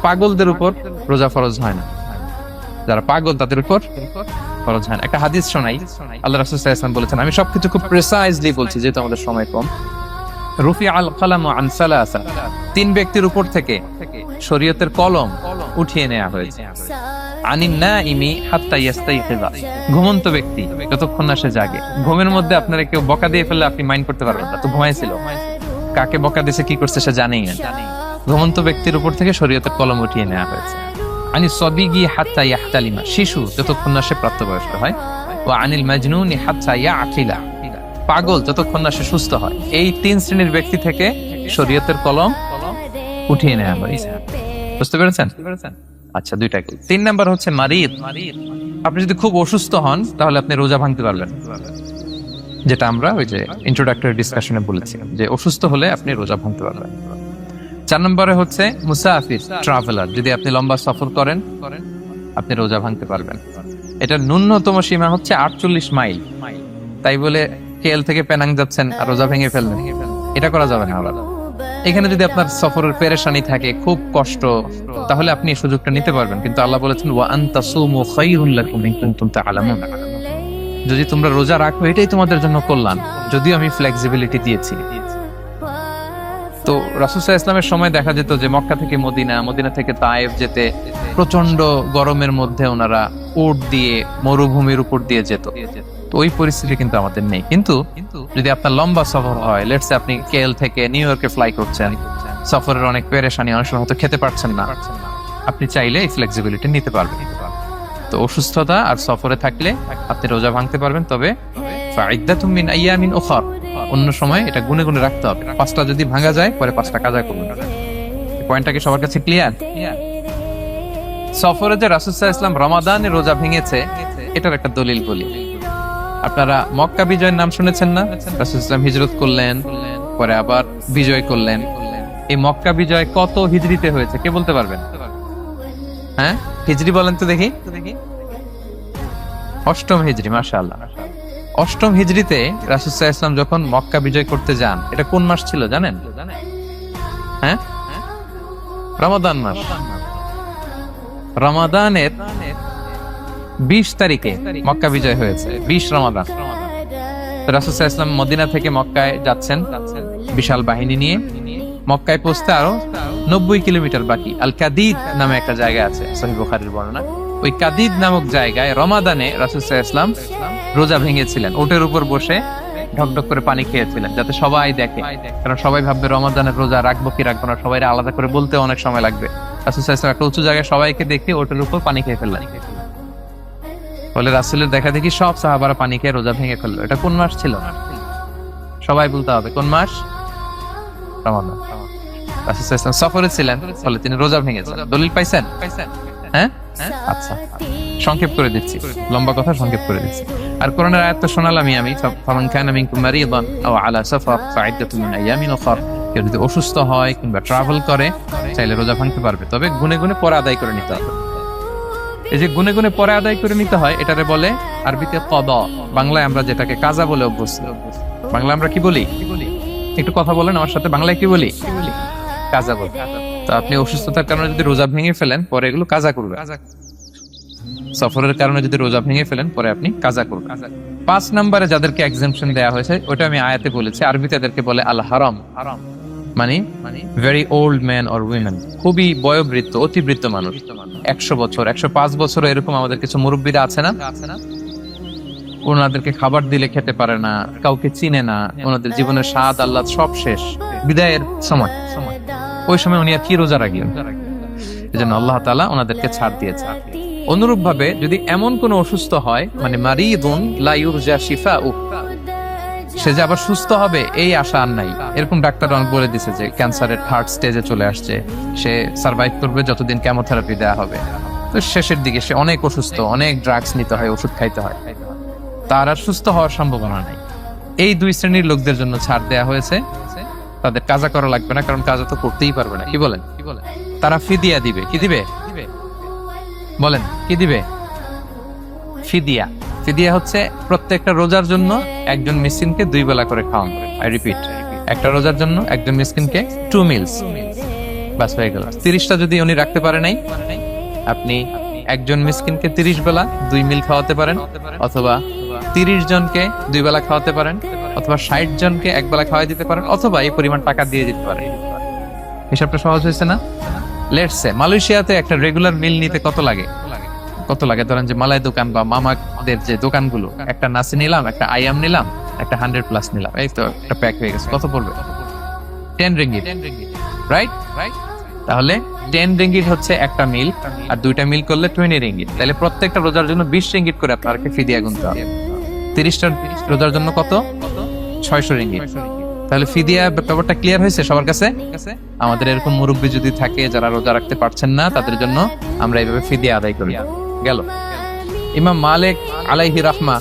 পাগলদের উপর রোজা ফরজ হয় না। যারা পাগল তাদের উপর ফরজ হয় না। একটা হাদিস শোনাই, আল্লাহ রাসূল সাল্লাল্লাহু আলাইহি ওয়াসাল্লাম বলেছেন, আমি সবকিছু খুব প্রিসাইজলি বলছি যেহেতু আমাদের সময় কম। রুফি আল কালামু আন সালাসা, 3 ব্যক্তির উপর থেকে শরীয়তের কলম উঠিয়ে নেওয়া হয়েছে। আনিন নাইমি হাত্তা ইয়াস্তাইকিযা, ঘুমন্ত ব্যক্তি যতক্ষণ না সে জাগে। ঘুমের মধ্যে আপনারা কেউ বকা দিয়ে ফেললে আপনি মাইন্ড করতে পারবেন না, তো ঘুমাইছিল, কাকে বকা দিয়েছে কি করছে সে জানেই না। ঘুমন্ত ব্যক্তির উপর থেকে শরীয়তের কলম উঠিয়ে নেওয়া হয়েছে। আনি সবিগি হাত্তা ইয়াহতালিমা, শিশু যতক্ষণ না সে প্রাপ্তবয়স্ক হয়। ওয়া আনিল মাজনুনি হাত্তা ইয়াকিলা, পাগল যতক্ষণ না সে সুস্থ হয়। এই 3 শ্রেণীর ব্যক্তি থেকে শরীয়তের কলম উঠিয়ে নেওয়া হয়েছে। বুঝতে পেরেছেন? আচ্ছা, 2টা। 3 নাম্বার হচ্ছে মারিদ। আপনি যদি খুব অসুস্থ হন তাহলে আপনি রোজা ভাঙতে পারবেন, যেটা আমরা ওই যে ইন্ট্রোডাক্টরি ডিসকাশনে বলেছিলাম যে অসুস্থ হলে আপনি রোজা ভাঙতে পারবেন। 4 নম্বরে হচ্ছে মুসাফির, ট্রাভেলার, যদি আপনি লম্বা সফর করেন আপনি রোজা ভাঙতে পারবেন। এটার ন্যূনতম সীমা হচ্ছে 48 মাইল। তাই বলে কেএল থেকে পেনাং যাচ্ছেন আর রোজা ভেঙে ফেলবেন, এটা করা যাবে না। আলাদা এখানে যদি আপনার সফরের পেরেশানি থাকে, খুব কষ্ট, তাহলে আপনি এই সুযোগটা নিতে পারবেন। কিন্তু আল্লাহ বলেছেন ওয়া আনতাসুমু খায়রুল লাকুম ইন কুনতুম তা'লামুন, যদি তোমরা রোজা রাখো এটাই তোমাদের জন্য কল্যাণ, যদিও আমি ফ্লেক্সিবিলিটি দিয়েছি। তো রাসূল সাল্লাল্লাহু আলাইহি ওয়াসাল্লামের সময় দেখা যেত যে মক্কা থেকে মদিনা, মদিনা থেকে তায়েফ যেতে প্রচন্ড গরমের মধ্যে ওনারা উট দিয়ে মরুভূমির উপর দিয়ে যেত। তো ওই পরিস্থিতি কিন্তু আমাদের নেই। কিন্তু যদি আপনার লম্বা সফর হয়, লেটস সে আপনি কেএল থেকে নিউ ইয়র্কে ফ্লাই করছেন, সফরের অনেক পেরেশানি, অনেক সময় হয়তো খেতে পারছেন না, আপনি চাইলে এই ফ্লেক্সিবিলিটি নিতে পারবেন। তো অসুস্থতা আর সফরে থাকলে আপনি রোজা ভাঙতে পারবেন, তবে ফাইদ্দাতুম মিন আইয়ামিন উখর, অন্য সময় এটা গুনে গুনে রাখতে হবে। 5টা যদি ভাঙা যায় পরে 5টা কাজা করবেন। পয়েন্টটা কি সবার কাছে ক্লিয়ার? সফরে যে রাসূল সাল্লাল্লাহু আলাইহি ওয়াসাল্লাম রমাদানে রোজা ভেঙেছে, এটার একটা দলিল বলি। আপনারা মক্কা বিজয়ের নাম শুনেছেন না? রাসূল সাল্লাল্লাহু আলাইহি ওয়াসাল্লাম হিজরত করলেন, পরে আবার বিজয় করলেন। এই মক্কা বিজয় কত হিজরিতে হয়েছে কে বলতে পারবেন? হ্যাঁ, হিজরি বলেন তো দেখি। 8ম হিজরি, মাশাআল্লাহ। 8ম হিজরিতে রাসূল সাল্লাল্লাহু আলাইহি ওয়াসাল্লাম যখন মক্কা বিজয় করতে যান, এটা কোন মাস ছিল জানেন? হ্যাঁ, রমাদান মাস। রমাদানের 20 তারিখে মক্কা বিজয় হয়েছে, 20 রমাদান। রাসূল সাল্লাল্লাহু আলাইহি ওয়াসাল্লাম মদিনা থেকে মক্কায় যাচ্ছেন বিশাল বাহিনী নিয়ে। মক্কায় পৌঁছতে আরো 90 কিলোমিটার বাকি। আল কাদিদ নামে একটা জায়গা আছে, সহিহ বুখারীর বর্ণনা। ওই কাদিদ নামক জায়গায় রমাদানে রাসূল সাল্লাল্লাহু আলাইহি ওয়াসাল্লাম রোজা ভেঙেছিলেন, ওটের উপর বসে ঢকঢক করে পানি খেয়েছিলেন, যাতে সবাই দেখে। কারণ সবাই ভাববে রমাদানের রোজা রাখবো কি রাখবো না, সবাই আলাদা করে বলতে অনেক সময় লাগবে। রাসূল সাল্লাল্লাহু আলাইহি ওয়াসাল্লাম একটা উঁচু জায়গায় সবাইকে দেখে ওটের উপর পানি খেয়ে ফেললেন। বলে রাসূলের দেখা দেখি সব সাহাবারা পানি খেয়ে রোজা ভেঙে ফেললো। এটা কোন মাস ছিল? সবাই বলতে হবে কোন মাস? রমাদান। রাসূল সাল্লাল্লাহু আলাইহি ওয়াসাল্লাম সফরে ছিলেন, ফলে তিনি রোজা ভেঙেছেন। দলিল পাইছেন? হ্যাঁ, আচ্ছা, সংক্ষেপ করে দিচ্ছি, লম্বা কথা সংক্ষেপ করে দিচ্ছি। আর কোরআনের আয়াত তো শোনালামই আমি, ফামান কানা মিনকুম মারিদান আও আলা সাফার ফাইদ্দাতুম মিন আইয়ামিন উখর। কেউ যদি অসুস্থ হয় কিংবা ট্রাভেল করে, চাইলে রোজা ভাঙতে পারবে, তবে গুনে গুনে পরে আদায় করে নিতে হবে। এই যে গুনে গুনে পরে আদায় করে নিতে হয়, এটারে বলে আরবিতে কদা, বাংলায় আমরা যেটাকে কাজা বলে অভ্যস্ত। বাংলা আমরা কি বলি? একটু কথা বলেন আমার সাথে, বাংলায় কি বলি? কাজা বলি। তো আপনি অসুস্থতার কারণে যদি রোজা ভেঙে ফেলেন, পরে এগুলো কাজা করবে। সফরের কারণে যদি রোজা ভেঙে ফেলেন, পরে আপনি কাজা করবেন। 5 নম্বরে যাদেরকে এক্সাম্পশন দেয়া হয়েছে, ওটা আমি আয়াতে বলেছি। আরবিতে তাদেরকে বলে আল হারাম, মানে very old man or women, খুবই বয়োবৃদ্ধ, অতিবৃদ্ধ মানুষ, 100 বছর 105 বছর এরকম আমাদের কিছু মুরব্বীরা আছে না, ওনাদেরকে খাবার দিলে খেতে পারে না, কাউকে চিনে না, ওনাদের জীবনের স্বাদ আহ্লাদ সব শেষ, বিদায়ের সময়। ওই সময় উনি আর কি রোজা রাখবেন? এজন্য আল্লাহ তাআলা ওনাদেরকে ছাড় দিয়েছে। অনুরূপ ভাবে যদি এমন কোন অসুস্থ হয়, মানে মারিদুন লা ইউরজা শিফাউ, সে যে আবার সুস্থ হবে এই আশা আর নাই, এরকম ডাক্তার অনেক বলে দিছে যে ক্যান্সারের 3rd স্টেজে চলে আসছে, সে সার্ভাইভ করবে যতদিন কেমোথেরাপি দেওয়া হবে। তো শেষের দিকে সে অনেক অসুস্থ, অনেক ড্রাগস নিতে হয়, ওষুধ খাইতে হয়, তার আর সুস্থ হওয়ার সম্ভাবনা নাই। এই 2 শ্রেণীর লোকদের জন্য ছাড় দেয়া হয়েছে। তাদের কাজা করা লাগবে না, কারণ কাজা তো করতেই পারবে না। কি বলেন? তারা ফিদিয়া দিবে। কি দিবে বলেন? কি দিবে? ফিদিয়া। ফিদিয়া হচ্ছে প্রত্যেকটা রোজার জন্য একজন মিসকিনকে 2 বেলা করে খাওয়ানো। আই রিপিট, একটা রোজার জন্য একজন মিসকিনকে 2 মিলস, বাস হয়ে গেল। 30টা যদি উনি রাখতে পারে নাই, আপনি একজন মিসকিনকে 30 বেলা 2 মিল খাওয়াতে পারেন, অথবা 30 জনকে 2 বেলা খাওয়াতে পারেন, অথবা 60 জনকে 1 বেলা খাওয়াই দিতে পারেন, অথবা এই পরিমাণ টাকা দিয়ে দিতে পারেন। হিসাবটা সহজ হয়েছে না? লেটস সে মালয়েশিয়াতে একটা রেগুলার মিল নিতে কত লাগে? ধরেন যে মালাই দোকান বা মামাদের যে দোকানগুলো, একটা নাসি নিলাম, একটা আইয়াম নিলাম, একটা 100+ নিলাম, এই তো একটা প্যাক হয়ে গেছে। কত পড়বে? 10 রিঙ্গিট, রাইট? তাহলে 10 রিঙ্গিট হচ্ছে একটা মিল, আর 2টা মিল করলে 20 রিঙ্গিট। তাহলে প্রত্যেকটা রোজার জন্য 20 রিঙ্গিট করে আপনাকে ফিদিয়া গুনতে হবে। 30টা রোজার জন্য কত? 600 রিঙ্গিট। তাহলে ফিদিয়া ব্যাপারটা ক্লিয়ার হয়েছে সবার কাছে? আমাদের এরকম মুরব্বী যদি থাকে যারা রোজা রাখতে পারছেন না, তাদের জন্য আমরা এইভাবে ফিদিয়া আদায় করি। গেল। ইমাম মালিক আলাইহি রাহমা,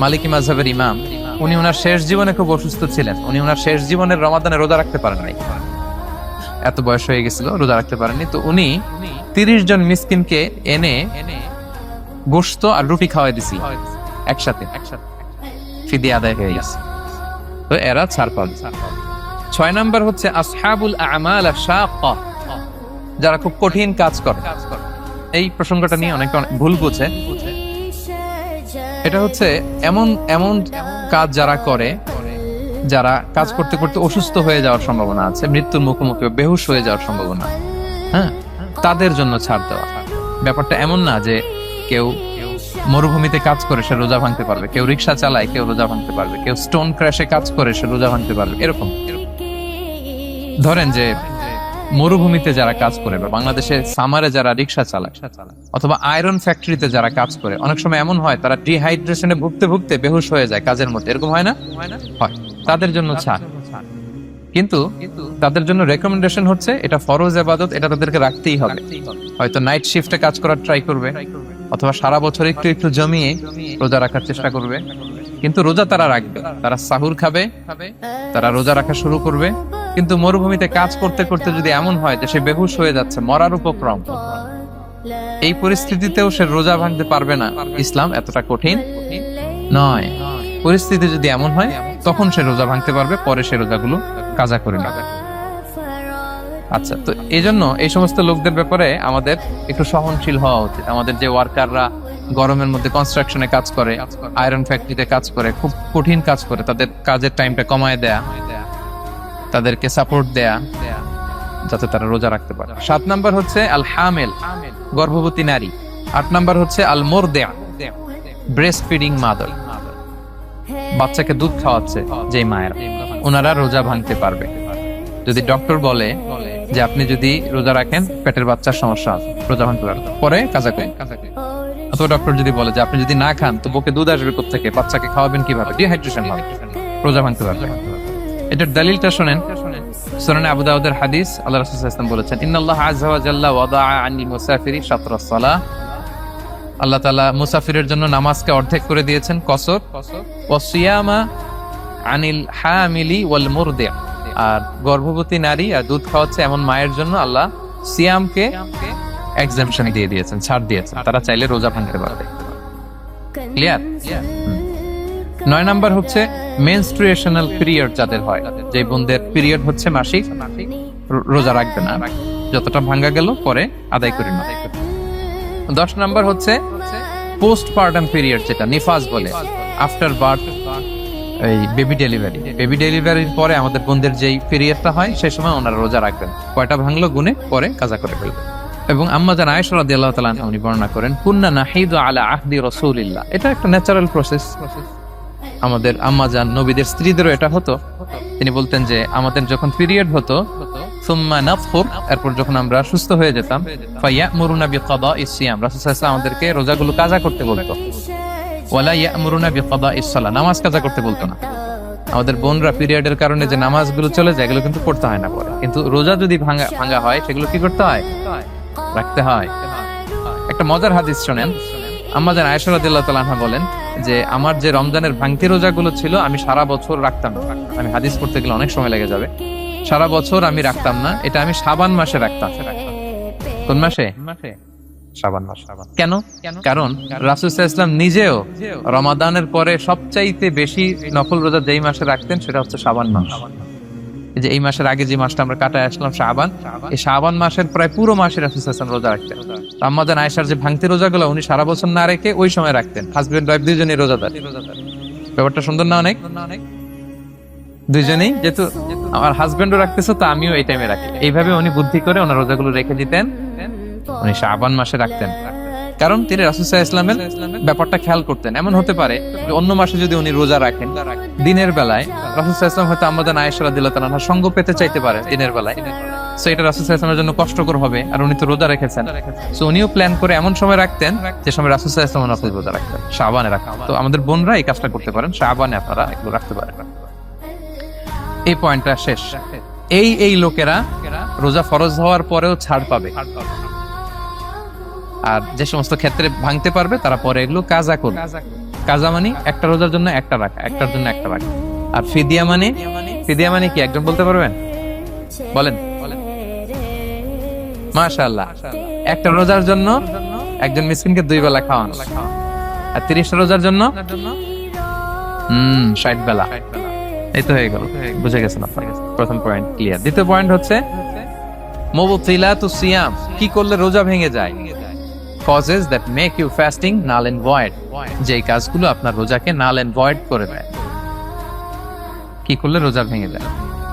মালিকি মাযহাবের ইমাম, উনি ওনার শেষ জীবনে খুব অসুস্থ ছিলেন। উনি ওনার শেষ জীবনের রমাদানে রোজা রাখতে পারেন নাই, এত বয়স হয়ে গেছিল, রোজা রাখতে পারেননি। তো উনি 30 জন মিসকিনকে এনে গোশত আর রুটি খাওয়াই দিছিল একসাথে, ফিদিয়া আদায় হয়ে গেছে। তো এরা ছাড় পাবে। 6 নাম্বার হচ্ছে আসহাবুল আমাল আশ-শাক্কা, যারা খুব কঠিন কাজ করে। এই প্রসঙ্গটা নিয়ে অনেকে ভুল বুঝে। এটা হচ্ছে এমন এমন কাজ যারা করে, যারা কাজ করতে করতে অসুস্থ হয়ে যাওয়ার সম্ভাবনা আছে, মৃত্যুর মুখোমুখি বেহুশ হয়ে যাওয়ার সম্ভাবনা, হ্যাঁ, তাদের জন্য ছাড় দেওয়া। ব্যাপারটা এমন না যে কেউ মরুভূমিতে কাজ করে সে রোজা ভাঙতে পারবে, কেউ রিক্সা চালায় কেউ রোজা ভাঙতে পারবে, কেউ স্টোন ক্র্যাশে কাজ করে সে রোজা ভাঙতে পারবে, এরকম। ধরেন যে মরুভূমিতে যারা কাজ করে, বা বাংলাদেশে সামারে যারা রিক্সা চালায়, অথবা আয়রন ফ্যাক্টরিতে যারা কাজ করে, অনেক সময় এমন হয় তারা ডিহাইড্রেশনে ভুগতে ভুগতে বেহুশ হয়ে যায় কাজের মধ্যে, এরকম হয় না? হয়। তাদের জন্য ছাড়, কিন্তু তাদের জন্য রেকমেন্ডেশন হচ্ছে এটা ফরজ ইবাদত, এটা তাদেরকে রাখতেই হবে। হয়তো নাইট শিফটে কাজ করার ট্রাই করবে, অথবা সারা বছর একটু একটু জমিয়ে রোজা রাখার চেষ্টা করবে, কিন্তু রোজা তারা রাখবে। তারা সাহুর খাবে, তারা রোজা রাখা শুরু করবে। কিন্তু মরুভূমিতে কাজ করতে করতে যদি এমন হয় যে সে বেহুশ হয়ে যাচ্ছে, মরার উপক্রম, এই পরিস্থিতিতেও সে রোজা ভাঙতে পারবে না। ইসলাম এতটা কঠিন নয়। পরিস্থিতি যদি এমন হয় তখন সে রোজা ভাঙতে পারবে, পরে সে রোজাগুলো কাজা করে নেবে। আচ্ছা, তো এই জন্য এই সমস্ত লোকদের ব্যাপারে আমাদের একটু সহনশীল হওয়া উচিত। আমাদের যে ওয়ার্কাররা গরমের মধ্যে কনস্ট্রাকশনে কাজ করে, আয়রন ফ্যাক্টরিতে কাজ করে, খুব কঠিন কাজ করে, তাদের কাজের টাইমটা কমায় দেয়া, তাদেরকে সাপোর্ট দেয়া, যাতে তারা রোজা রাখতে পারে। 7 নাম্বার হচ্ছে আল হামিল, গর্ভবতী নারী। 8 নাম্বার হচ্ছে আল মুরদিআ, ব্রেস্ট ফিডিং মাদার, বাচ্চাকে দুধ খাওয়াচ্ছে যে মায়েরা, ওনারা রোজা ভাঙতে পারবে। যদি ডক্টর বলে যে আপনি যদি রোজা রাখেন পেটের বাচ্চার সমস্যা আছে, রোজা ভাঙতে পারবে, পরে কাজা করেন। অথবা ডক্টর যদি বলে যে আপনি যদি না খান তো বুকে দুধ আসবে কোত্থেকে, বাচ্চাকে খাওয়াবেন কিভাবে, ডিহাইড্রেশন হবে, রোজা ভাঙতে পারবে। এটার দলিলটা শুনেন, সুনানে আবু দাউদের হাদিস। আল্লাহ রাসূল সাল্লাল্লাহু আলাইহি ওয়াসাল্লাম বলেছেন, ইন্নাল্লাহা আযজা ওয়া জাল্লা ওয়াদাআ আনিল মুসাফিরি শাতরাস সালাহ, আল্লাহ তাআলা মুসাফিরের জন্য নামাজকে অর্ধেক করে দিয়েছেন কসর, ওয়া সিয়ামা আনিল হামিলি ওয়াল মুরদি, আর গর্ভবতী নারী আর দুধ খাওয়াচ্ছে এমন মায়ের জন্য আল্লাহ সিয়ামকে এক্সাম্পশন দিয়ে দিয়েছেন, ছাড় দিয়েছেন, তারা চাইলে রোজা ভাঙতে পারবে। ক্লিয়ার? 9 নাম্বার হচ্ছে মেনস্ট্রুয়েশনাল পিরিয়ড যাদের হয়, যে বোনদের পিরিয়ড হচ্ছে মাসিক, রোজা রাখবে না, যতটা ভাঙ্গা গেল পরে আদায় করে না। 10 নাম্বার হচ্ছে পোস্টপার্টাম পিরিয়ড, যেটা নিফাস বলে, আফটার বার্থ, এই বেবি ডেলিভারি। বেবি ডেলিভারির পরে আমাদের বোনদের যেই পিরিয়ডটা হয় সেই সময় ওনারা রোজা রাখবেন, কয়টা ভাঙলো গুনে পরে কাজা করে ফেলবে। এবং আম্মা জান আয়েশা রাদিয়াল্লাহু তাআলা আনহা উনি বর্ণনা করেন, কুন্না নাহিদু আলা আহদি রাসূলিল্লাহ, এটা একটা ন্যাচারাল প্রসেস। আমাদের আম্মা জান নবীদের স্ত্রীদেরও এটা হতো। তিনি বলতেন যে আমাদের যখন পিরিয়ড হতো, সুম্মা নাফখুর, এরপর যখন আমরা সুস্থ হয়ে যেতাম, ফায়ামুরুনা বিকাদাইস সিয়াম, রাসূল সাল্লাল্লাহু আলাইহি ওয়াসাল্লাম আমাদেরকে রোজাগুলো কাজা করতে বলতো, ওয়ালা ইয়ামুরুনা বিকাদাইস সালাহ, নামাজ কাজা করতে বলতো না। আমাদের বোনরা পিরিয়ডের কারণে যে নামাজগুলো চলে যায় এগুলো কিন্তু করতে হয় না পরে, কিন্তু রোজা যদি ভাঙা হয় সেগুলো কি করতে হয়? রাখতে হয়। একটা মজার হাদিস শোনেন, আম্মা জান আয়েশা রাদিয়াল্লাহু তাআলা আনহা বলেন যে আমার যে রমজানের ভাঙতি রোজাগুলো ছিল আমি সারা বছর রাখতাম। আমি হাদিস পড়তে গেলে অনেক সময় লেগে যাবে। সারা বছর আমি রাখতাম না, এটা আমি শাবান মাসে রাখতাম। কোন মাসে? শাবান মাস। কেন? কারণ রাসূল সাল্লাল্লাহু আলাইহি ওয়াসাল্লাম নিজেও রমাদানের পরে সবচাইতে বেশি নফল রোজা যেই মাসে রাখতেন সেটা হচ্ছে শাবান মাস। এই যে এই মাসের আগে যে মাসটা আমরা কাটায় আসলাম শাবান, এই শাবান মাসের প্রায় পুরো মাসে রাসূল সাল্লাল্লাহু আলাইহি ওয়াসাল্লাম রোজা রাখতেন। আম্মাজান আয়েশার যে ভাঙতি রোজাগুলো উনি সারা বছর না রেখে ওই সময় রাখতেন। হাজবেন্ড ওয়াইফ দুইজনই রোজাদার। ব্যাপারটা সুন্দর না অনেক? দুইজনেই, যেহেতু আমার হাজবেন্ডও রাখতেছে তো আমিও এই টাইমে রাখি, এইভাবে উনি বুদ্ধি করে ওনার রোজাগুলো রেখে দিতেন। উনি শাবান মাসে রাখতেন কারণ তিনি রাসূল সাল্লাল্লাহু আলাইহি ওয়াসাল্লামের ব্যাপারটা খেয়াল করতেন। এমন হতে পারে যে অন্য মাসে যদি উনি রোজা রাখেন, দিনের বেলায় রাসূল সাল্লাল্লাহু আলাইহি ওয়াসাল্লাম হয়তো আম্মাজান আয়েশা রাদিয়াল্লাহু তাআলার সঙ্গ পেতে চাইতে পারে দিনের বেলায়, সো এটা রাসূল সাল্লাল্লাহু আলাইহি ওয়াসাল্লামের জন্য কষ্টকর হবে, আর উনি তো রোজা রেখেছেন, সো উনিও প্ল্যান করে এমন সময় রাখতেন যে সময় রাসূল সাল্লাল্লাহু আলাইহি ওয়াসাল্লাম নফল রোজা রাখতেন, শাবানে রাখতেন। তো আমাদের বোনরা এই কাজটা করতে পারেন, শাবানে আপনারা এগুলো রাখতে পারেন। এই পয়েন্টটা শেষ। এই লোকেরা রোজা ফরজ হওয়ার পরেও ছাড় পাবে, আর যে সমস্ত ক্ষেত্রে ভাঙতে পারবে তারা পরে এগুলো কাজা করবে। কাজা মানে একটা রোজার জন্য একটা রাখা, একটার জন্য একটা রাখা। আর ফিদিয়া মানে কি একজন বলতে পারবেন? বলেন। মাশাআল্লাহ, একটা রোজার জন্য একজন মিসকিনকে 2 বেলা খাওয়ানো, আর 30টা রোজার জন্য 60 বেলা। এই তো হয়ে গেল, বুঝে গেছেন আপনারা। প্রথম পয়েন্ট ক্লিয়ার। দ্বিতীয় পয়েন্ট হচ্ছে মুবতিলাতুস সিয়াম, কি করলে রোজা ভেঙে যায়। causes that make you fasting null and void, যে কাজগুলো আপনার রোজাকে null and void করে দেয়। কি করলে রোজা ভেঙে যায়?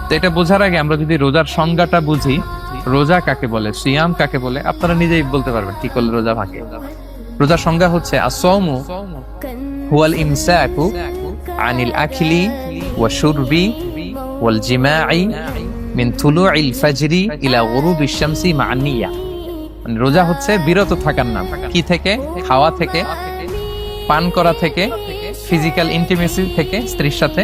তো এটা বোঝার আগে আমরা যদি রোজার সংজ্ঞাটা বুঝি, রোজা কাকে বলে, সিয়াম কাকে বলে, আপনারা নিজেই বলতে পারবেন কি করলে রোজা ভাঙে। রোজার সংজ্ঞা হচ্ছে as-sawmu huwal imsaku anil akli wa shurbi wal jima'i min tulu'il fajri ila ghurubi shamsi ma'a niyya। মানে রোজা হচ্ছে বিরত থাকার নাম। কি থেকে? খাওয়া থেকে, পান করা থেকে, ফিজিক্যাল ইন্টিমেসি থেকে স্ত্রীর সাথে,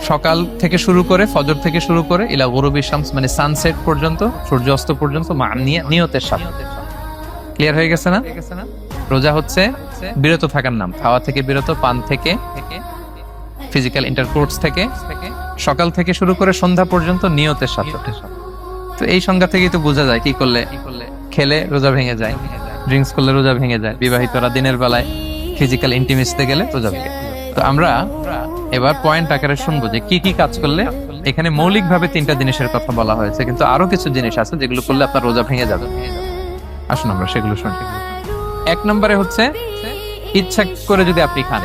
সকাল থেকে শুরু করে, ফজর থেকে শুরু করে ইলা গুরুবি শামস মানে সানসেট পর্যন্ত, সূর্যাস্ত পর্যন্ত নিয়তের সাথে। ক্লিয়ার হয়ে গেছে না? রোজা হচ্ছে বিরত থাকার নাম, খাওয়া থেকে বিরত, পান থেকে, ফিজিক্যাল ইন্টারকোর্স থেকে, সকাল থেকে শুরু করে সন্ধ্যা পর্যন্ত নিয়তের সাথে। তো এই সংজ্ঞা থেকেই তো বোঝা যায় কি করলে, খেলে রোজা ভেঙে যায়, ড্রিঙ্কস করলে রোজা ভেঙে যায়, বিবাহিতরা দিনের বেলায় ফিজিক্যাল ইন্টিমেসিতে গেলে রোজা ভেঙে। তো আমরা এবার পয়েন্ট আকারে শুনবো যে কি কি কাজ করলে। এখানে মৌলিকভাবে 3টা জিনিসের কথা বলা হয়েছে, কিন্তু আরো কিছু জিনিস আছে যেগুলো করলে আপনার রোজা ভেঙে যাবে। আসুন আমরা সেগুলো শুনি। 1 নম্বরে হচ্ছে ইচ্ছা করে যদি আপনি খান,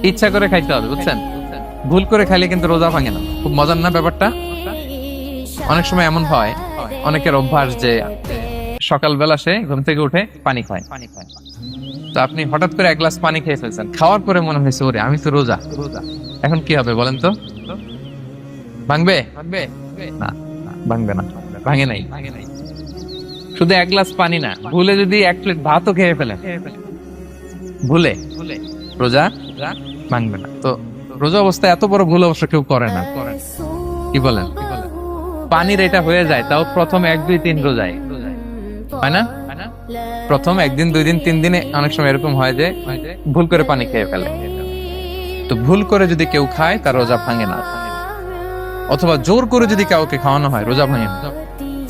ইচ্ছা করে খাইতে হবে, বুঝছেন? ভুল করে খাইলে কিন্তু রোজা ভাঙে না। খুব মজার না ব্যাপারটা? অনেক সময় এমন হয়, অনেকের অভ্যাস যে সকালবেলা সে ঘুম থেকে উঠে পানি খায়। তো আপনি হঠাৎ করে 1 গ্লাস পানি খেয়ে ফেলছেন, খাওয়ার পরে মনে হয়েছে ওরে আমি তো রোজা, এখন কি হবে বলেন তো? ভাঙবে না? ভাঙবে না, ভাঙে নাই। শুধু 1 গ্লাস পানি না, ভুলে যদি 1 প্লেট ভাতও খেয়ে ফেলেন, ভুলে, রোজা ভাঙবে না। তো রোজা অবস্থায় এত বড় ভুল অবশ্য কেউ করে না, কি বলেন? পানির এটা হয়ে যায়, তাও প্রথম 1, 2, 3 রোজায় হয় না? প্রথম 1 দিন, 2 দিন, 3 দিনে অনেক সময় এরকম হয় যে ভুল করে পানি খেয়ে ফেলে। তো ভুল করে যদি কেউ খায় তার রোজা ভাঙে না, অথবা জোর করে যদি কাউকে খাওয়ানো হয় রোজা ভাঙে না।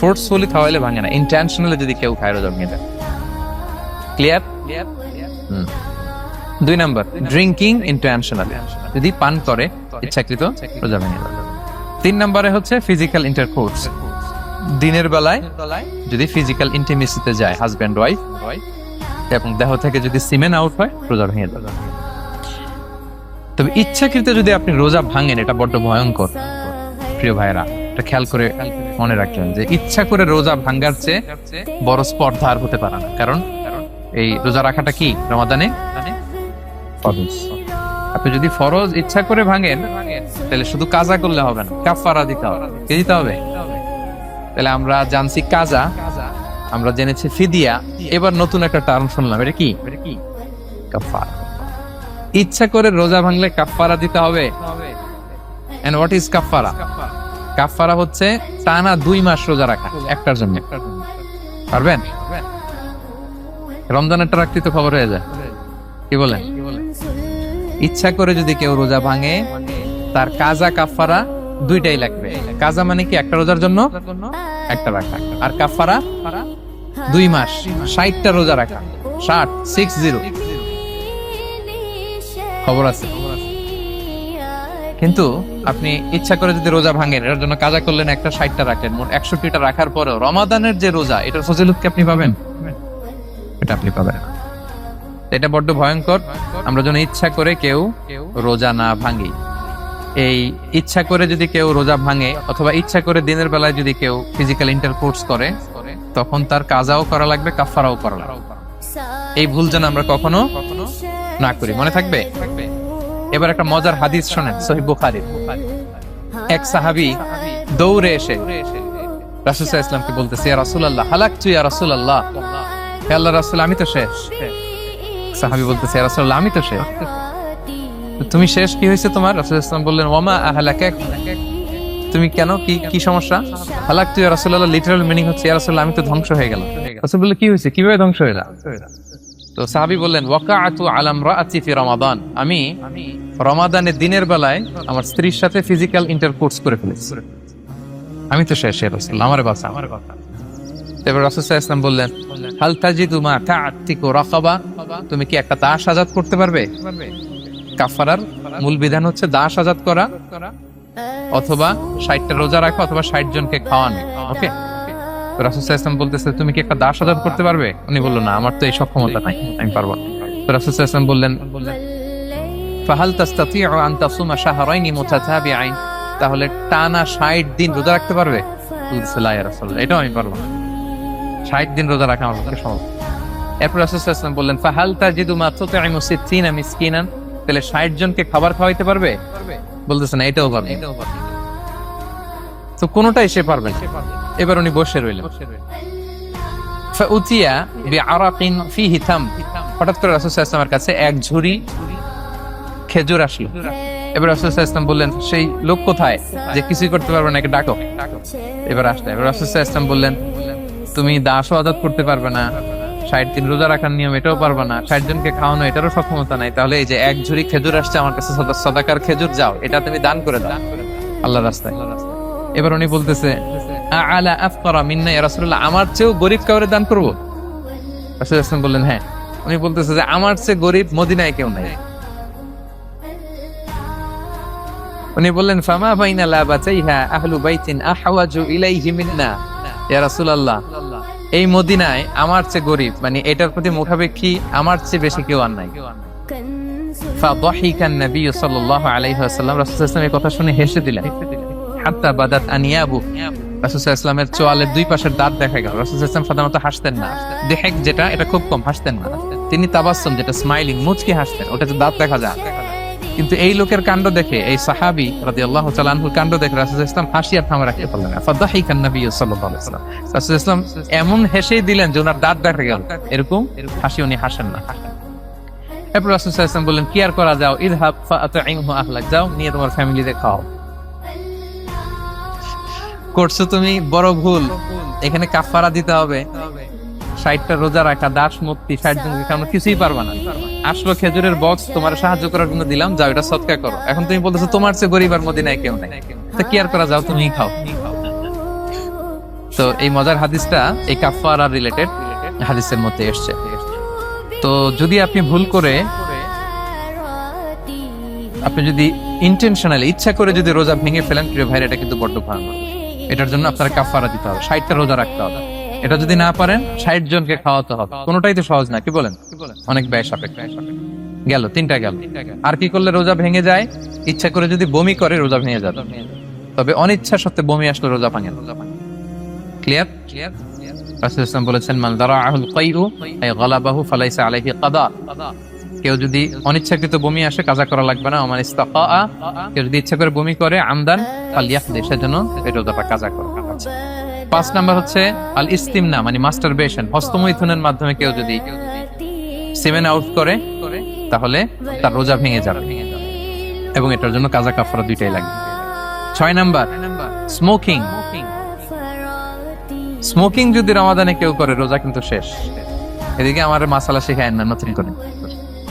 ফোর্সফুলি খাওয়াইলে ভাঙে না, ইন্টেনশনালি যদি কেউ খায় রোজা ভেঙে যায়। ক্লিয়ার? 2 নাম্বার ড্রিঙ্কিং ইন্টেনশনালি, যদি পান করে ইচ্ছাকৃত রোজা ভেঙে যায়। 3 নম্বরে হচ্ছে ফিজিক্যাল ইন্টারকোর্স, দিনের বেলায় যদি ফিজিক্যাল ইন্টিমেসিতে যায় হাজবেন্ড ওয়াইফ, এবং দেহ থেকে যদি সিমেন আউট হয় রোজা ভেঙে যাবে। তবে ইচ্ছাকৃত যদি আপনি রোজা ভাঙেন, এটা বড্ড ভয়ঙ্কর প্রিয় ভাইরা। এটা খেয়াল করে মনে রাখবেন যে ইচ্ছা করে রোজা ভাঙার চেয়ে বড় স্পর্ধা আর হতে পারে না। কারণ এই রোজা রাখাটা কি রমাদানে ফরজ। আপনি যদি ফরজ ইচ্ছা করে ভাঙেন তাহলে শুধু কাজা করলে হবে না, কাফারা দিতে হবে। কি দিতে হবে? তাহলে আমরা জানছি কাজা, আমরা জেনেছি ফিদিয়া, এবার নতুন একটা টার্ম শুনলাম, এটা কি? কাফারা। ইচ্ছা করে রোজা ভাঙলে কাফারা দিতে হবে। এন্ড হোয়াট ইজ কাফারা? কাফারা হচ্ছে টানা 2 মাস রোজা রাখা একটার জন্য। পারবেন? রমজানেরটা রাখতে তো খবর হয়ে যায়, কি বলেন? ইচ্ছা করে যদি কেউ রোজা ভাঙে, তার কাজা কাফারা দুইটাই লাগবে। কাজা মানে কি একটা রোজার জন্য একটা রাখা, আর কাফারা 2 মাস 60টা রোজা রাখা। 60 খবর আছে। কিন্তু আপনি ইচ্ছা করে যদি রোজা ভাঙেন, এটার জন্য কাজা করলেন, একটা 60টা রাখলেন, মোট 61টা রাখার পরেও রমাদানের যে রোজা, এটার ফজিলত কি আপনি পাবেন? এটা আপনি পাবেন না। এটা বড্ড ভয়ঙ্কর। আমরা যেন ইচ্ছা করে কেউ রোজা না ভাঙি। এই ইচ্ছা করে যদি কেউ রোজা ভাঙে অথবা ইচ্ছা করে দিনের বেলায় যদি কেউ ফিজিক্যাল ইন্টারকোর্স করে, তখন তার কাজাও করা লাগবে, কাফারাও করা লাগবে। এই ভুল যেন আমরা কখনো না করি, মনে থাকবে। এবার একটা মজার হাদিস শোনেন, সহিহ বুখারীর। এক সাহাবী দৌড়ে এসে রাসূল সাল্লাল্লাহু আলাইহি ওয়াসাল্লামকে বলতেছে, ইয়া রাসূলুল্লাহ হালাকতু ইয়া রাসূলুল্লাহ, হে আল্লাহর রাসূল আমি তো শেষ। সাহাবী বলতেছে, ইয়া রাসূলুল্লাহ আমি তো শেষ। তুমি শেষ, কি হয়েছে তোমার? রাসূল সাল্লাল্লাহু আলাইহি ওয়াসাল্লাম বললেন, ওয়ামা আহলাকাক, তুমি কেন, কি সমস্যা? হালাকতু ইয়া রাসূলুল্লাহ লিটারাল মিনিং হচ্ছে, ইয়া রাসূলুল্লাহ আমি তো ধ্বংস হয়ে গেলাম। রাসূল বললেন, কি হয়েছে, কিভাবে ধ্বংস হয়ে গেল? তো সাহাবী বললেন, ওয়াকাআতু আলা ইমরাআতি ফি রমাদান, আমি রমাদানের দিনের বেলায় আমার স্ত্রীর সাথে ফিজিক্যাল ইন্টারকোর্স করে ফেলেছি, আমি তো শেষ ইয়া রাসূলুল্লাহ, আমারে বাঁচা। এবার রাসূল সাল্লাল্লাহু আলাইহি ওয়াসাল্লাম বললেন, হাল তাজিদু মা তা'তিকু রাকাবা, তুমি কি একটা দাস আজাদ করতে পারবে? কাফারার মূল বিধান হচ্ছে দাস আজাদ করা অথবা 60টা রোজা রাখা অথবা 60 জনকে খাওয়ানো। ওকে, তো রাসূল সাল্লাল্লাহু আলাইহি ওয়াসাল্লাম বলতেছে, তুমি কি একটা দাস আজাদ করতে পারবে? উনি বলল, না, আমার তো এই সক্ষমতা নাই, আমি পারবো না। তো রাসূল সাল্লাল্লাহু আলাইহি ওয়াসাল্লাম বললেন, ফাহাল তাস্তাতিউ আন তাসুমা শাহরাইনি মুতাতাবিআইন, তাহলে টানা 60 দিন রোজা রাখতে পারবে? বলতেছে, লা ইয়া রাসূলুল্লাহ, এটাও আমি পারবো না, 60 দিন রোজা রাখা আমার পক্ষে সম্ভব। এরপর রাসূল সাল্লাল্লাহু আলাইহি ওয়াসাল্লাম বললেন, ফাহাল তাজিদু মা তুতঈমু 60 মিসকিনান, তাহলে 60 জনকে খাবার খাওয়াইতে পারবে? বলতেছে, না, এটাও পারবে। তো কোনটাই সে পারবে না। এবার উনি বসে রইলেন। ফাউতিয়া বিআরাকিন ফিহি তাম, হঠাৎ করে রাসূল সাল্লাল্লাহু আলাইহি ওয়াসাল্লামের কাছে এক ঝুড়ি খেজুর আসলো। এবার রাসূল সাল্লাল্লাহু আলাইহি ওয়াসাল্লাম বললেন, সেই লোক কোথায় যে কিছুই করতে পারবে না, একে ডাকো। এবার আসলে এবার রাসূল সাল্লাল্লাহু আলাইহি ওয়াসাল্লাম বললেন, তুমি দাসও আজাদ করতে পারবে না, 60 দিন রোজা রাখার নিয়ম এটাও পারবে না, 60 জনকে খাওয়ানো এটারও সক্ষমতা নাই, তাহলে এই যে এক ঝুড়ি খেজুর আসছে আমার কাছে, সাদাকার খেজুর, যাও এটা তুমি দান করে দাও আল্লাহর রাস্তায়। এবার উনি বলতেছে, আলা আফকারা মিন্না ইয়া রাসূলুল্লাহ, আমার চেয়েও গরীব কাউরে দান করব? রাসূল সাল্লাল্লাহু আলাইহি ওয়াসাল্লাম বললেন, হ্যাঁ। উনি বলতেছে যে আমার চেয়ে গরীব মদিনায় কেউ নাই। উনি বললেন, ফামা বাইনা লাবাতাইহা আহলু বাইতিন আহওয়াজু ইলাইহি মিন্না ইয়া রাসূলুল্লাহ, এই মদিনায় আমার চেয়ে গরীব, মানে এটার প্রতি মুখাপেক্ষী আমার চেয়ে বেশি কেউ আর নাই। ফাদাহিকা নবী সাল্লাল্লাহু আলাইহি ওয়াসাল্লাম, রাসূল সাল্লাল্লাহু আলাইহি ওয়াসাল্লাম এই কথা শুনে হেসে দিলেন। হাত্তা বাদাত আনিয়াবু, রাসূল সাল্লাল্লাহু আলাইহি ওয়াসাল্লামের চোয়ালের দুই পাশের দাঁত দেখা গেল। রাসূল সাল্লাল্লাহু আলাইহি ওয়াসাল্লাম সাধারণত হাসতেন না, দেহেক যেটা এটা খুব কম হাসতেন না, তিনি তাবাসসুম যেটা স্মাইলিং মুচকি হাসতেন, ওটাতে দাঁত দেখা যায়। কিন্তু এই লোকের কাণ্ড দেখে, এই সাহাবী রাদিয়াল্লাহু তাআলা আনহুর কাণ্ড দেখে রাসূল সাল্লাল্লাহু আলাইহি ওয়াসাল্লাম হাসি আর থামে রাখতে পারলেন না। ফাদাহিকা নবী সাল্লাল্লাহু আলাইহি ওয়াসাল্লাম, রাসূল সাল্লাল্লাহু আলাইহি ওয়াসাল্লাম এমন হেসেই দিলেন যে ওনার দাঁত দেখা গেল, এরকম হাসি উনি হাসেন না। এরপর রাসূল সাল্লাল্লাহু আলাইহি ওয়াসাল্লাম বললেন, কি আর করা, যাও, ইযহাব ফাআতঈমহু আহলাক, যাও নিয়ে তোমার ফ্যামিলিতে খাও। করছো তুমি বড় ভুল, এখানে কাফারা দিতে হবে, 60টা রোজা রাখা, দাস মুক্তি, 60 জনকে খাওয়ানো, কিছুই পারবা না। আসলো খেজুরের বক্স, তোমার সাহায্য করার জন্য দিলাম, যাও এটা সদকা করো। এখন তুমি বলতেছো তোমার চেয়ে গরীব আর মদিনায় কেউ নাই, তো কি আর করা, যাও তুমিই খাও। তো এই মজার হাদিসটা এই কাফারা রিলেটেড হাদিসের মধ্যে এসেছে। তো যদি আপনি ভুল করে, আপনি যদি ইন্টেনশনালি ইচ্ছা করে যদি রোজা ভেঙে ফেলেন, প্রিয় ভাইরা, এটা কিন্তু বড্ড ভয়ানক। এটার জন্য আপনার কাফারা দিতে হবে, 60টা রোজা রাখতে হবে। এটা যদি না পারেন 60 জনকে খাওয়াতে হবে। কোনোটাই তো সহজ না, কি বলেন? অনেক ব্যয় সাপেক্ষ। গেল 3টা গেল। আর কি করলে রোজা ভেঙে যায়? ইচ্ছা করে যদি বমি করে রোজা ভেঙে যাবে, তবে অনিচ্ছা সত্ত্বে বমি আসলে রোজা ভাঙে। ক্লিয়ার? রাসূল সাল্লাল্লাহু বলেছেন, মান দারাআহুল কাইউ আই গালাবাহু ফালাইসা আলাইহি কাদা, কেউ যদি অনিচ্ছাকৃত বমি আসে কাজা করা লাগবে না। ওমান ইস্তাকা, কেউ যদি ইচ্ছা করে বমি করে, আমদান ফালিয়াকদি, সেজন্য এই রোজাটা কাজা করে। 5 নাম্বার হচ্ছে আল ইস্তিমনা, মানে মাস্টারবেশন, হস্তমৈথুনের মাধ্যমে কেউ যদি সেমেন আউট করে, তাহলে তার রোজা ভেঙে যাবে, এবং এটার জন্য কাজা কাফারা দুইটাই লাগবে। 6 নাম্বার স্মোকিং। স্মোকিং যদি রমাদানে কেউ করে, রোজা কিন্তু শেষ। এদিকে আমার মাসালা শেখায় না নতুন করে,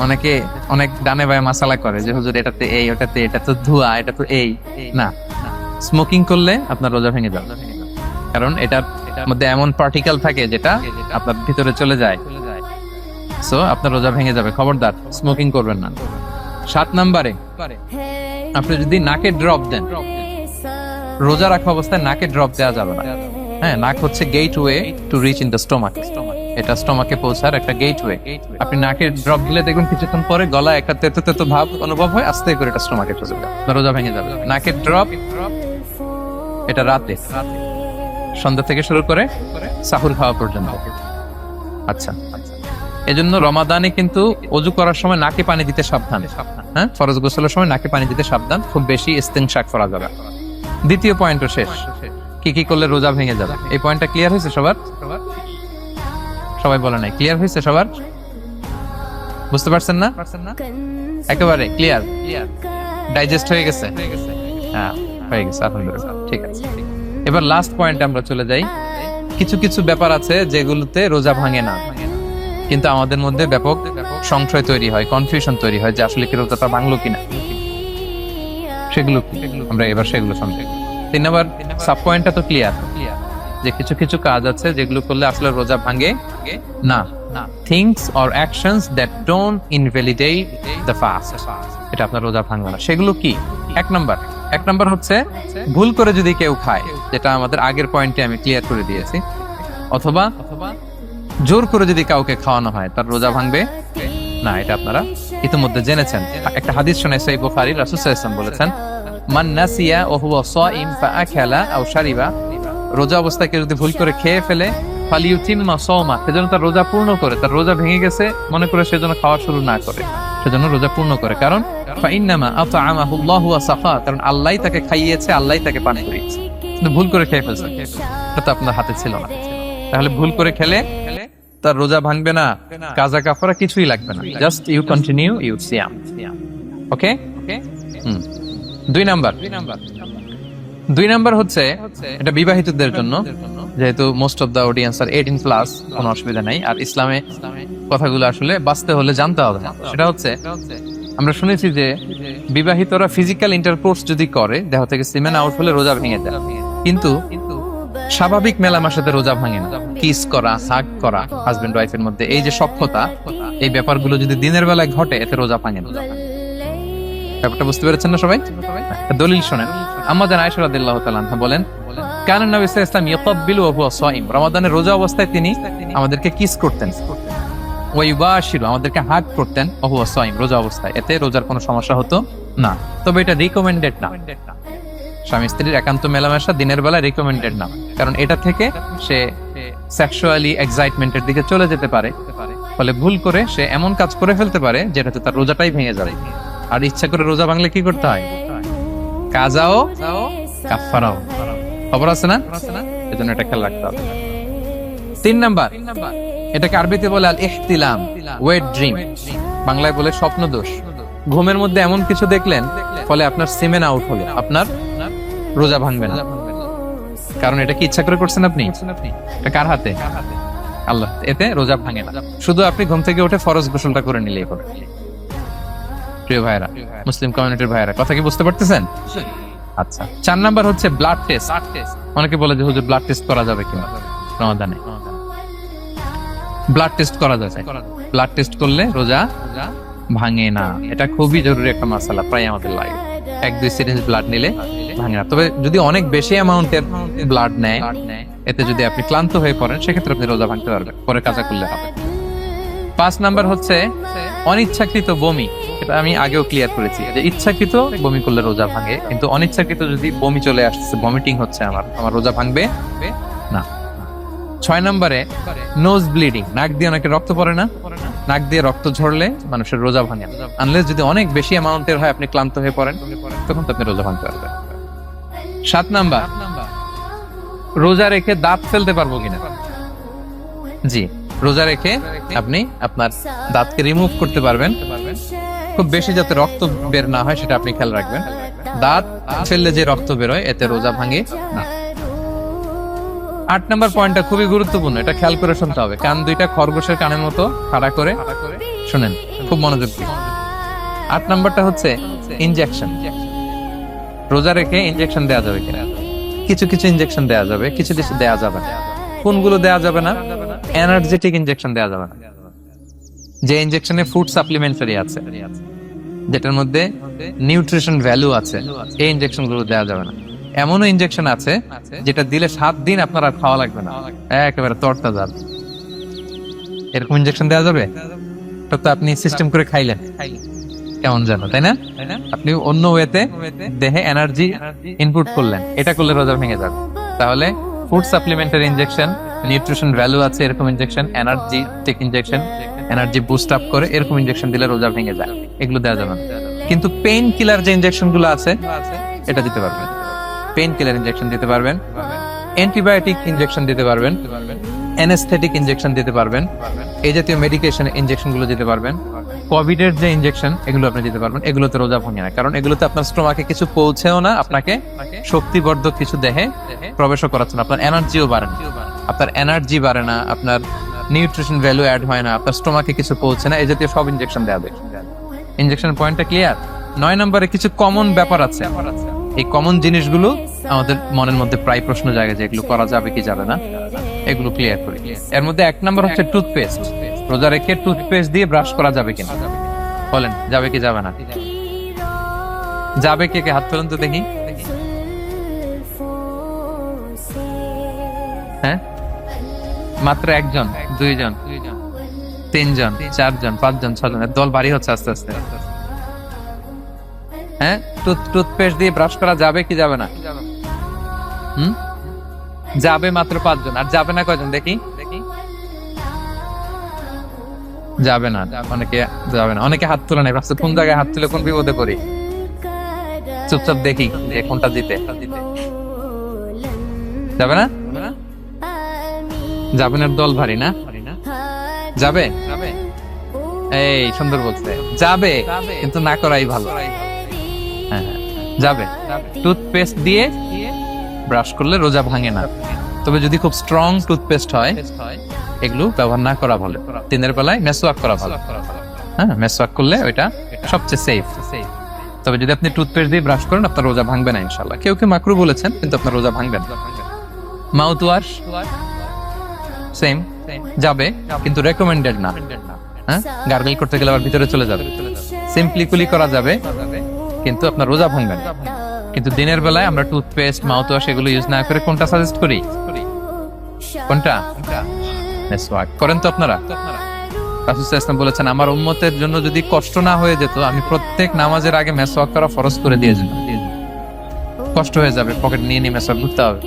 অনেকে অনেক ডানে বায়ে মাসালা করে যে হুজুর এটাতে এই, ওটাতে, এটা তো ধোঁয়া, এটা তো এই না। স্মোকিং করলে আপনার রোজা ভেঙে যাবে, কারণ এটার মধ্যে এমন পার্টিকেল থাকে যেটা আপনার ভিতরে চলে যায়, সো আপনার রোজা ভেঙে যাবে। খবরদার স্মোকিং করবেন না। 7 নম্বরে, আপনি যদি নাকে ড্রপ দেন, রোজা রাখা অবস্থায় নাকে ড্রপ দেওয়া যাবে না। হ্যাঁ, নাক হচ্ছে gateway to reach in the stomach. এটা স্টোমাকে পৌঁছার একটা গেটওয়ে। আপনি নাকে ড্রপ দিলে দেখবেন কিছুক্ষণ পরে গলায় একটা তেতো তেতো ভাব অনুভব হয়, আস্তে করে এটা স্টোমাকে চলে যাবে, রোজা ভেঙে যাবে। নাকের ড্রপ এটা রাতে, সন্ধ্যা থেকে শুরু করে সাহুর খাওয়া পর্যন্ত। আচ্ছা, এজন্য রমাদানে কিন্তু ওযু করার সময় নাকে পানি দিতে সাবধান। হ্যাঁ, ফরজ গোসলের সময় নাকে পানি দিতে সাবধান, খুব বেশি ইস্তেনশাক করা যাবে। দ্বিতীয় পয়েন্টও শেষ, কি কি করলে রোজা ভেঙে যাবে। এই পয়েন্টটা ক্লিয়ার হয়েছে সবার? সবাই বলে নাই, ক্লিয়ার হয়েছে সবার? বুঝতে পারছেন না? একেবারে ক্লিয়ার, ডাইজেস্ট হয়ে গেছে? হ্যাঁ, হয়ে গেছে, আলহামদুলিল্লাহ। ঠিক আছে, এবার লাস্ট পয়েন্টে আমরা চলে যাই। কিছু কিছু ব্যাপার আছে যেগুলোতে রোজা ভাঙে না, কিন্তু আমাদের মধ্যে ব্যাপক সংশয় তৈরি হয়, কনফিউশন তৈরি হয় যে আসলে কি রোজাটা ভাঙলো কিনা। সেগুলো আমরা এবার সেগুলো শুনবো। 3 নম্বর সাব পয়েন্টটা তো ক্লিয়ার, যে কিছু কিছু কাজ আছে যেগুলো করলে আসলে রোজা ভাঙে না। Things or actions that don't invalidate the fast, এটা আপনার রোজা ভাঙবে না। সেগুলো কি? এক নাম্বার হচ্ছে ভুল করে যদি কেউ খায়, যেটা আমাদের আগের পয়েন্টে আমি ক্লিয়ার করে দিয়েছি, অথবা জোর করে যদি কাউকে খাওয়ানো হয়, তার রোজা ভাঙবে না। এটা আপনারা ইতিমধ্যে জেনেছেন। একটা হাদিস শুনে সহিহ বুখারী, রাসূল সাল্লাল্লাহু আলাইহি ওয়াসাল্লাম বলেছেন, মান নাসিয়া ওয়া হুয়া সাইম ফাআকালা আও শারিবা, রোজা অবস্থায় কেউ যদি ভুল করে খেয়ে ফেলে, ফালিউতিম্মা সাওমা, সেজন্য তার রোজা পূর্ণ করে। তার রোজা ভেঙে গেছে মনে করে সেজন্য খাওয়া শুরু না করে, সেজন্য রোজা পূর্ণ করে। কারণ ফাইন্নামা আতআমাহুল্লাহু ওয়া সাফা, কারণ আল্লাহই তাকে খাইয়েছে, আল্লাহই তাকে পান করিয়েছে। কিন্তু ভুল করে খেয়ে ফেলছে, এটা তো আপনার হাতে ছিল না। তাহলে ভুল করে খেলে তার রোজা ভাঙবে না, কাজা কাফারা কিছুই লাগবে না, জাস্ট ইউ কন্টিনিউ ইউ সিয়াম। ওকে? 2 নাম্বার হচ্ছে, এটা বিবাহিতদের জন্য, যেহেতু most of the audience are 18+, কোনো অসুবিধা নাই। আর ইসলামে কথাগুলো আসলে বাঁচতে হলে জানতে হবে। সেটা হচ্ছে, আমরা শুনেছি যে বিবাহিতরা ফিজিক্যাল ইন্টারকোর্স যদি করে, দেহ থেকে সিমেন আউট হলে রোজা ভেঙে যায়, কিন্তু স্বাভাবিক মেলামেশাতে রোজা ভাঙে না। কিস করা, হাগ করা হাজবেন্ড ওয়াইফের মধ্যে, এই যে সখ্যতা, এই ব্যাপারগুলো যদি দিনের বেলায় ঘটে, এতে রোজা ভাঙে না। ব্যাপারটা বুঝতে পেরেছেন না সবাই? দলিল শোনেন। আমাদের আয়েশা রাদিয়াল্লাহু তাআলা আনহা বলেন, কানা নবী সাল্লাল্লাহু আলাইহি ওয়াসাল্লাম ইয়াকাব্বিলু ওয়া হুয়া সাইম, রমাদানের রোজা অবস্থায় তিনি আমাদেরকে কিস করতেন, ওয়া ইউবাশিরু, আমাদেরকে হাগ করতেন, ওয়া হুয়া সাইম, রোজা অবস্থায়। এতে রোজার কোনো সমস্যা হতো না। তবে এটা রিকমেন্ডেড না। স্বামী স্ত্রীর একান্ত মেলামেশা দিনের বেলা রিকমেন্ডেড না, কারণ এটা থেকে সে সেক্সুয়ালি এক্সাইটমেন্টের দিকে চলে যেতে পারে। ফলে ভুল করে সে এমন কাজ করে ফেলতে পারে যেটাতে তার রোজাটাই ভেঙে যাবে। আর ইচ্ছা করে রোজা ভাঙলে কি করতে হয়? কাজাও কাফারাও, খবর আছে না? এজন্য এটা খেয়াল রাখতে হবে। 3 নাম্বার, এটাকে আরবিতে বলে আল ইহতিলাম, ওয়েট ড্রিম, বাংলায় বলে স্বপ্ন দোষ। ঘুমের মধ্যে এমন কিছু দেখলেন, ফলে আপনার সিমেন আউট হলো, আপনার রোজা ভাঙবে না। কারণ এটা কি ইচ্ছা করে করছেন আপনি? এটা কার হাতে? আল্লাহ। এতে রোজা ভাঙে না। শুধু আপনি ঘুম থেকে উঠে ফরজ গোসলটা করে নিলেই হবে। প্রিয় ভাইরা, মুসলিম কমিউনিটির ভাইরা, কথা কি বুঝতে পারতেছেন? আচ্ছা, 4 নাম্বার হচ্ছে ব্লাড টেস্ট। অনেকে বলে যে হুজুর ব্লাড টেস্ট করা যাবে কিনা রমাদানে? ব্লাড টেস্ট করা যায়। ব্লাড টেস্ট করলে রোজা ভাঙে না। এটা খুবই জরুরি একটা মাসালা, প্রায় আমাদের লাগে। 1-2 সিরিঞ্জ ব্লাড নিলে ভাঙে না। তবে যদি অনেক বেশি অ্যামাউন্টের ব্লাড নেয়, এতে যদি আপনি ক্লান্ত হয়ে পড়েন, সেক্ষেত্রে আপনি রোজা ভাঙতে পারবেন, পরে কাজা করলে হবে। 5 নাম্বার হচ্ছে অনিচ্ছাকৃত বমি। এটা আমি আগেও ক্লিয়ার করেছি যে ইচ্ছাকৃত বমি করলে রোজা ভাঙে, কিন্তু অনিচ্ছাকৃত যদি বমি চলে আসছে, ভমিটিং হচ্ছে, আমার রোজা ভাঙবে না। 6 নম্বরে নোজ ব্লিডিং, নাক দিয়ে অনেকে রক্ত পড়ে না, নাক দিয়ে রক্ত ঝরলে মানুষের রোজা ভাঙে, আনলেস যদি অনেক বেশি অ্যামাউন্টের হয়, আপনি ক্লান্ত হয়ে পড়েন, তখন তো আপনি রোজা ভাঙতে পারবেন। 7 নাম্বার, রোজা রেখে দাঁত ফেলতে পারবো কিনা? জি, রোজা রেখে আপনি আপনার দাঁতকে রিমুভ করতে পারবেন, খুব বেশি যাতে রক্ত বের না হয় সেটা আপনি খেয়াল রাখবেন। দাঁত ফেললে যে রক্ত বের হয়, এতে রোজা ভাঙে না। 8 নাম্বার পয়েন্টটা খুবই গুরুত্বপূর্ণ, এটা খেয়াল করে শুনতে হবে। কান দুইটা খরগোশের কানের মতো খাড়া করে শুনেন, খুব মনোযোগ দিয়ে। 8 নাম্বারটা হচ্ছে ইনজেকশন। রোজা রেখে ইনজেকশন দেওয়া যাবে কিনা? কিছু কিছু ইনজেকশন দেওয়া যাবে, কিছু কিছু দেওয়া যাবে না। কোনগুলো দেওয়া যাবে না? এনার্জেটিক ইনজেকশন দেওয়া যাবে না, যে ইনজেকশনে ফুড সাপ্লিমেন্টারি আছে, যেটার মধ্যে নিউট্রিশন ভ্যালু আছে, এই ইনজেকশন গুলো দেওয়া যাবে না। এমনও ইনজেকশন আছে যেটা দিলে 7 দিন আপনার আর খাওয়া লাগবে না, একেবারে তরতাজা। এরকম ইনজেকশন দেওয়া যাবে? তো আপনি সিস্টেম করে খাইলেন, কেমন জানো, তাই না? আপনি অন্য ওয়েতে দেহে এনার্জি ইনপুট করলেন, এটা করলে রোজা ভেঙে যাবে। তাহলে food supplementary injection, nutrition value আছে এরকম injection, energetic injection, energy boost up করে এরকম ইনজেকশন দিলে রোজা ভেঙে যায়, এগুলো দেওয়া যাবে না। কিন্তু পেইন কিলার যে ইনজেকশন গুলো আছে এটা দিতে পারবেন। পেইন কিলার ইনজেকশন দিতে পারবেন, অ্যান্টিবায়োটিক ইনজেকশন দিতে পারবেন, অ্যানেস্থেটিক ইনজেকশন দিতে পারবেন, এই জাতীয় মেডিকেশন ইনজেকশন গুলো দিতে পারবেন। কোভিড এর যে ইনজেকশন এগুলো আপনি দিতে পারবেন, এগুলোতে রোজা ভাঙে না, কারণ এগুলোতে আপনার স্টোমাকে কিছু পৌঁছেও না, আপনাকে শক্তিবর্ধক কিছু দেহে প্রবেশও করাচ্ছে না, আপনার এনার্জিও বাড়ে না, আপনার এনার্জি বাড়ে না, আপনার নিউট্রিশন ভ্যালু অ্যাড হয় না, আপনার স্টোমাকে কিছু পৌঁছে না, এই জাতীয় সব ইনজেকশন দেওয়া যায়। ইনজেকশন পয়েন্টটা ক্লিয়ার? 9 নম্বরে কিছু কমন ব্যাপার আছে, এই কমন জিনিসগুলো আমাদের মনের মধ্যে প্রায় প্রশ্ন জাগে যে এগুলো করা যাবে কি যাবে না, এগুলো ক্লিয়ার করি। এর মধ্যে 1 নম্বর হচ্ছে টুথপেস্ট। রোজা রেখে টুথপেস্ট দিয়ে ব্রাশ করা যাবে কিনা? বলেন, যাবে কি যাবে না? যাবে, কে কে হাত তুলেন তো দেখি। হ্যাঁ, মাত্র 1 জন, 2 জন, 3 জন, 4 জন, 5 জন, 6 জন, দল ভারী হচ্ছে আস্তে আস্তে। হ্যাঁ, টুথপেস্ট দিয়ে ব্রাশ করা যাবে কি যাবে না? যাবে মাত্র 5 জন। আর যাবে না কয়জন দেখি? যাবে না, অনেকে যাবে না, অনেকে হাত তুলে নাই। কোন জায়গায় হাত তুলে কোন বিপদে পড়ি? চুপচাপ দেখি যে কোনটা জিতে। যাবে না? যাবে না, দল ভারী না? যাবে? এই সুন্দর বলছে, যাবে, কিন্তু না করাই ভালো। হ্যাঁ, যাবে। টুথপেস্ট দিয়ে ব্রাশ করলে রোজা ভাঙে না, তবে যদি খুব স্ট্রং টুথপেস্ট হয় এগুলো ব্যবহার না করা ভালো। দিনের বেলায় মেসওয়াক করা ভালো। হ্যাঁ, মেসওয়াক করলে ওইটা সবচেয়ে সেফ। তবে যদি আপনি টুথপেস্ট দিয়ে ব্রাশ করেন আপনার রোজা ভাঙবে না ইনশাআল্লাহ। কেউ কেউ মাকরু বলেছেন, কিন্তু আপনার রোজা ভাঙবে না। মাউথ ওয়াশ সেম, যাবে, কিন্তু রেকমেন্ডেড না। হ্যাঁ, গার্গল করতে গেলে আবার ভিতরে চলে যাবে। সিম্পলি কুলি করা যাবে, কিন্তু আপনার রোজা ভাঙবে না। কিন্তু দিনের বেলায় আমরা টুথপেস্ট, মাউথ ওয়াশ এগুলো ইউজ না করে কোনটা সাজেস্ট করি? কোনটা? মেসওয়াক করেন তো আপনারা? রাসূল সাল্লাল্লাহু আলাইহি ওয়াসাল্লাম বলেছেন, আমার উম্মতের জন্য যদি কষ্ট না হয়ে যেত আমি প্রত্যেক নামাজের আগে মেসওয়াক করা ফরজ করে দিয়েছি। কষ্ট হয়ে যাবে, পকেট নিয়ে নিয়ে মেসওয়াক করতে হবে।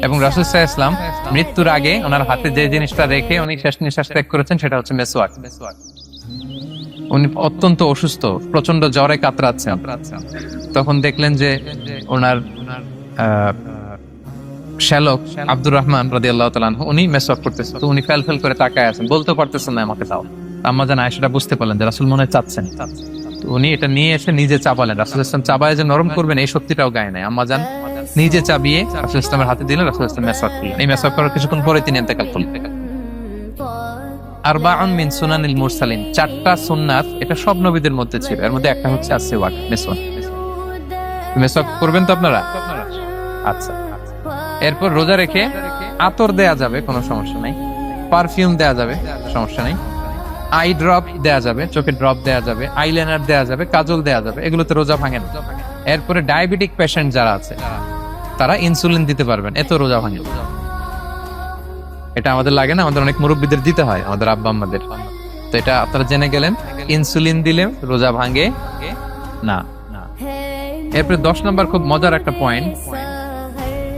এবং রাসূল সাল্লাল্লাহু আলাইহি ওয়াসাল্লাম মৃত্যুর আগে ওনার হাতে যে জিনিসটা রেখে উনি শেষ নিঃশ্বাস ত্যাগ করেছেন সেটা হচ্ছে মেসওয়াক। উনি অত্যন্ত অসুস্থ, প্রচন্ড জ্বরে কাতরাচ্ছেন। তখন দেখলেন যে ওনার শ্যালক আব্দুর রহমান রাদিয়াল্লাহু তাআলা আনহু উনি মেসওয়াক করতেছেন। তো উনি ফেল করে তাকায় আছেন, বলতে পারতেছেন না আমাকে দাও। আম্মা জান আয়েশা বুঝতে পারলেন যে রাসূল মনে হয় চাচ্ছেন। তো উনি এটা নিয়ে এসে নিজে চাবালেন। রাসূল সাল্লাল্লাহু আলাইহি ওয়াসাল্লাম চাবায় যে নরম করবেন এই শক্তিটাও গায়ে নাই। আম্মা জান নিজে চাবিয়ে রাসূল সাল্লাল্লাহু আলাইহি ওয়াসাল্লামের হাতে দিলেন। রাসূল সাল্লাল্লাহু আলাইহি ওয়াসাল্লাম মেসওয়াক করলেন। এই মেসওয়াক করার কিছুক্ষণ পরে তিনি ইন্তেকাল করলেন। আরবাউন মিন সুনানিল মুরসালিন, 4টা সুন্নাত, এটা সব নবীদের মধ্যে ছিল। এর মধ্যে একটা হচ্ছে আসওয়াক, মেসওয়াক। মেসওয়াক করবেন তো আপনারা? আচ্ছা। এরপর রোজা রেখে আতর দেয়া যাবে, কোনো সমস্যা নাই। পারফিউম দেয়া যাবে, সমস্যা নাই। আই ড্রপ দেয়া যাবে, চোখে ড্রপ দেয়া যাবে, আইলাইনার দেয়া যাবে, কাজল দেয়া যাবে, এগুলোতে রোজা ভাঙে না। এরপরে ডায়াবেটিক পেশেন্ট যারা আছে তারা ইনসুলিন দিতে পারবেন, এত রোজা ভাঙে। এটা আমাদের লাগে না, আমাদের অনেক মুরব্বীদের দিতে হয়, আমাদের আব্বা আম্মাদের। তো এটা আপনারা জেনে গেলেন, ইনসুলিন দিলে রোজা ভাঙে না। এরপরে 10 নম্বর খুব মজার একটা পয়েন্ট,